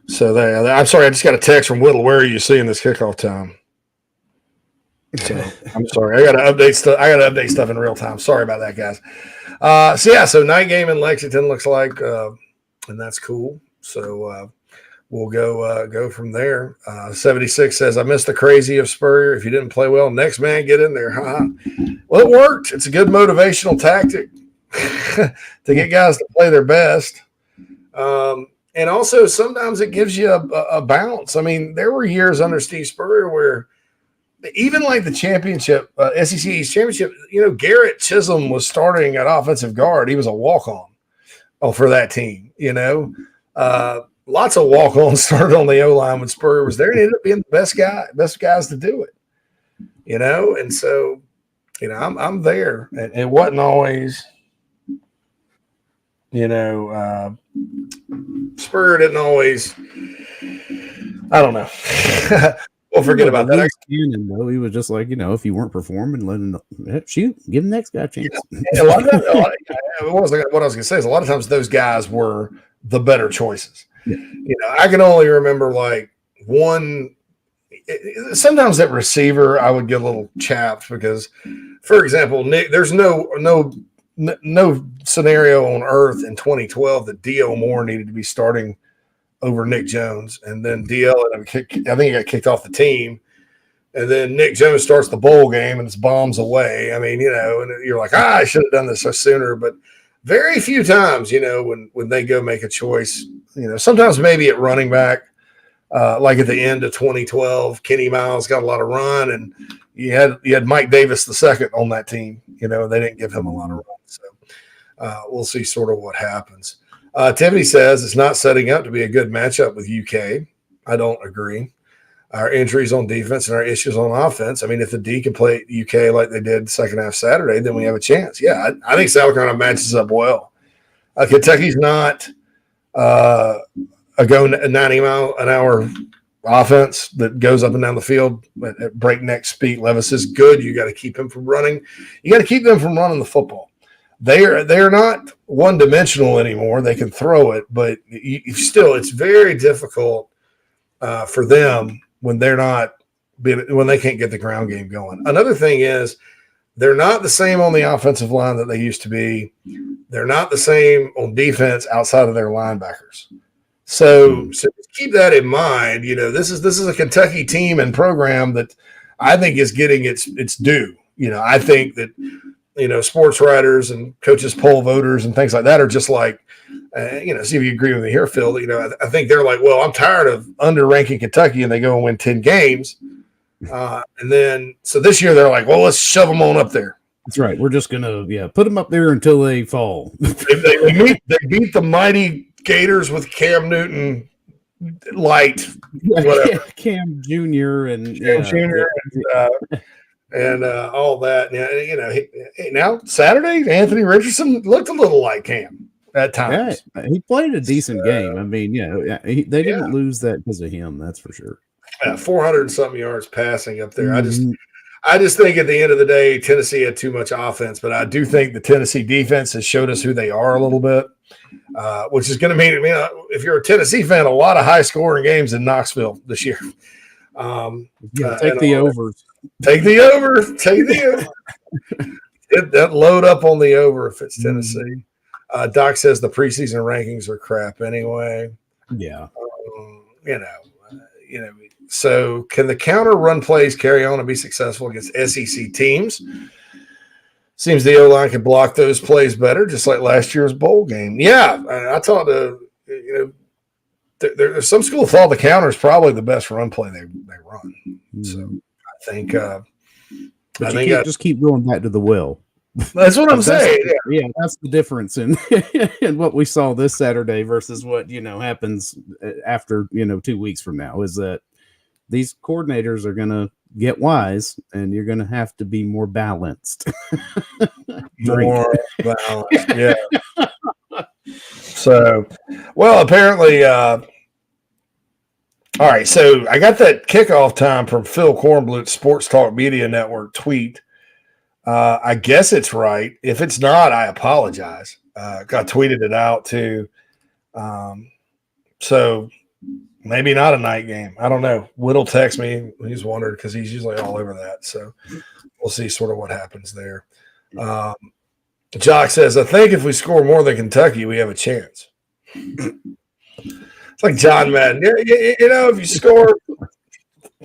So there. I'm sorry, I just got a text from Whittle. Where are you seeing this kickoff time? So I'm sorry. I got to update stuff in real time. Sorry about that, guys. So night game in Lexington looks like, and that's cool. So we'll go from there. 76 says, I missed the crazy of Spurrier. If you didn't play well, next man get in there. Well, it worked. It's a good motivational tactic to get guys to play their best. And also sometimes it gives you a bounce. I mean, there were years under Steve Spurrier where even like the championship, SEC East championship, Garrett Chisholm was starting at offensive guard. He was a walk-on for that team, Lots of walk-ons started on the O-line when Spurrier was there, and he ended up being the best guys to do it, And so, I'm there. And it wasn't always, Spurrier didn't always, I don't know. We'll forget about that. Cannon, though, he was just like, if you weren't performing, let him shoot, give the next guy a chance. What I was going to say is a lot of times those guys were the better choices. Yeah. I can only remember like one. Sometimes at receiver, I would get a little chapped because, for example, Nick, there's no scenario on earth in 2012 that D.L. Moore needed to be starting over Nick Jones, and then DL, I think he got kicked off the team, and then Nick Jones starts the bowl game and it's bombs away. I mean, and you're like, I should have done this sooner, but very few times, when they go make a choice, sometimes maybe at running back, like at the end of 2012, Kenny Miles got a lot of run, and you had Mike Davis II on that team, they didn't give him a lot of run. So we'll see sort of what happens. Tiffany says it's not setting up to be a good matchup with UK. I don't agree. Our injuries on defense and our issues on offense. I mean, if the D can play UK like they did second half Saturday, then we have a chance. Yeah, I think South Carolina matches up well. Kentucky's not a 90-mile-an-hour offense that goes up and down the field at breakneck speed. Levis is good. You got to keep him from running. You got to keep them from running the football. They're not one-dimensional anymore. They can throw it, but it's very difficult for them when they can't get the ground game going. Another thing is they're not the same on the offensive line that they used to be. They're not the same on defense outside of their linebackers. So keep that in mind. This is a Kentucky team and program that I think is getting its due. I think that sports writers and coaches poll voters and things like that are just like, see if you agree with me here, Phil. I think they're like, well, I'm tired of under-ranking Kentucky, and they go and win 10 games. And then, so this year they're like, well, let's shove them on up there. That's right. We're just going to, put them up there until they fall. they beat the mighty Gators with Cam Newton light, whatever. Cam Jr. and and all that. Now Saturday, Anthony Richardson looked a little like Cam at times. Yeah, he played a decent game. I mean, they didn't lose that because of him. That's for sure. 400 and something yards passing up there. I just think at the end of the day, Tennessee had too much offense, but I do think the Tennessee defense has showed us who they are a little bit, which is going to mean, if you're a Tennessee fan, a lot of high-scoring games in Knoxville this year. Take the overs. Take the over. Take the over. Get that load up on the over if it's Tennessee. Doc says the preseason rankings are crap anyway. Yeah. So can the counter run plays carry on and be successful against SEC teams? Seems the O-line can block those plays better, just like last year's bowl game. Yeah, I talked to, there's some school thought the counter is probably the best run play they run. So I think but you can't just keep going back to the well. That's what I'm saying. Yeah, that's the difference in what we saw this Saturday versus what happens after 2 weeks from now. Is that these coordinators are going to get wise, and you're going to have to be more balanced. More balanced, yeah. So, well, apparently, all right. So I got that kickoff time from Phil Kornblut, Sports Talk Media Network tweet. I guess it's right. If it's not, I apologize. I tweeted it out too. So maybe not a night game. I don't know. Whittle text me. He's wondered because he's usually all over that. So we'll see sort of what happens there. Jock says, I think if we score more than Kentucky, we have a chance. It's like John Madden. If you score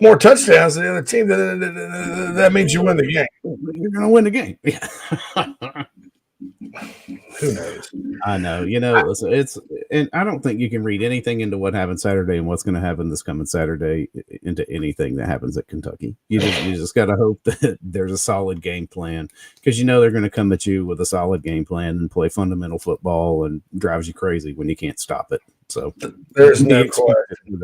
more touchdowns than the other team, that means you win the game. You're going to win the game. Who knows? I know. It's and I don't think you can read anything into what happened Saturday and what's going to happen this coming Saturday into anything that happens at Kentucky. You just got to hope that there's a solid game plan, because they're going to come at you with a solid game plan and play fundamental football and drives you crazy when you can't stop it. So there's no question.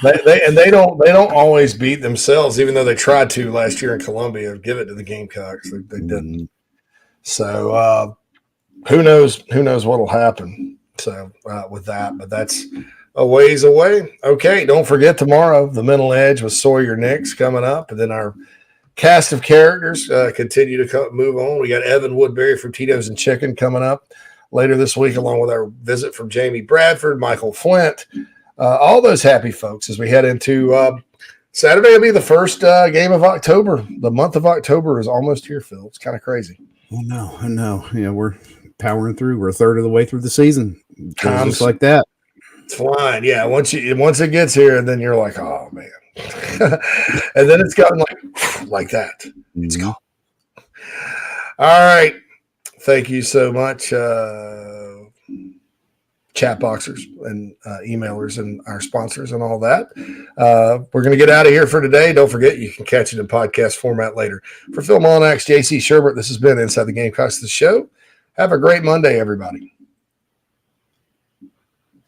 They don't always beat themselves, even though they tried to last year in Columbia. Give it to the Gamecocks. They didn't. So who knows what'll happen. So with that, but that's a ways away. Okay, don't forget tomorrow the Mental Edge with Sawyer Nix coming up, and then our cast of characters continue to move on. We got Evan Woodbury from Tito's and Chicken coming up later this week, along with our visit from Jamie Bradford, Michael Flint, all those happy folks as we head into Saturday. Will be the first game of October. The month of October is almost here, Phil. It's kind of crazy. Oh, no. Yeah, we're powering through. We're a third of the way through the season. Just like that. It's flying. Yeah, once it gets here, and then you're like, oh, man. And then it's gotten like that. It's gone. All right. Thank you so much, chat boxers and emailers and our sponsors and all that. We're going to get out of here for today. Don't forget, you can catch it in podcast format later. For Phil Molinax, JC Sherbert, this has been Inside the Gamecocks, the show. Have a great Monday, everybody.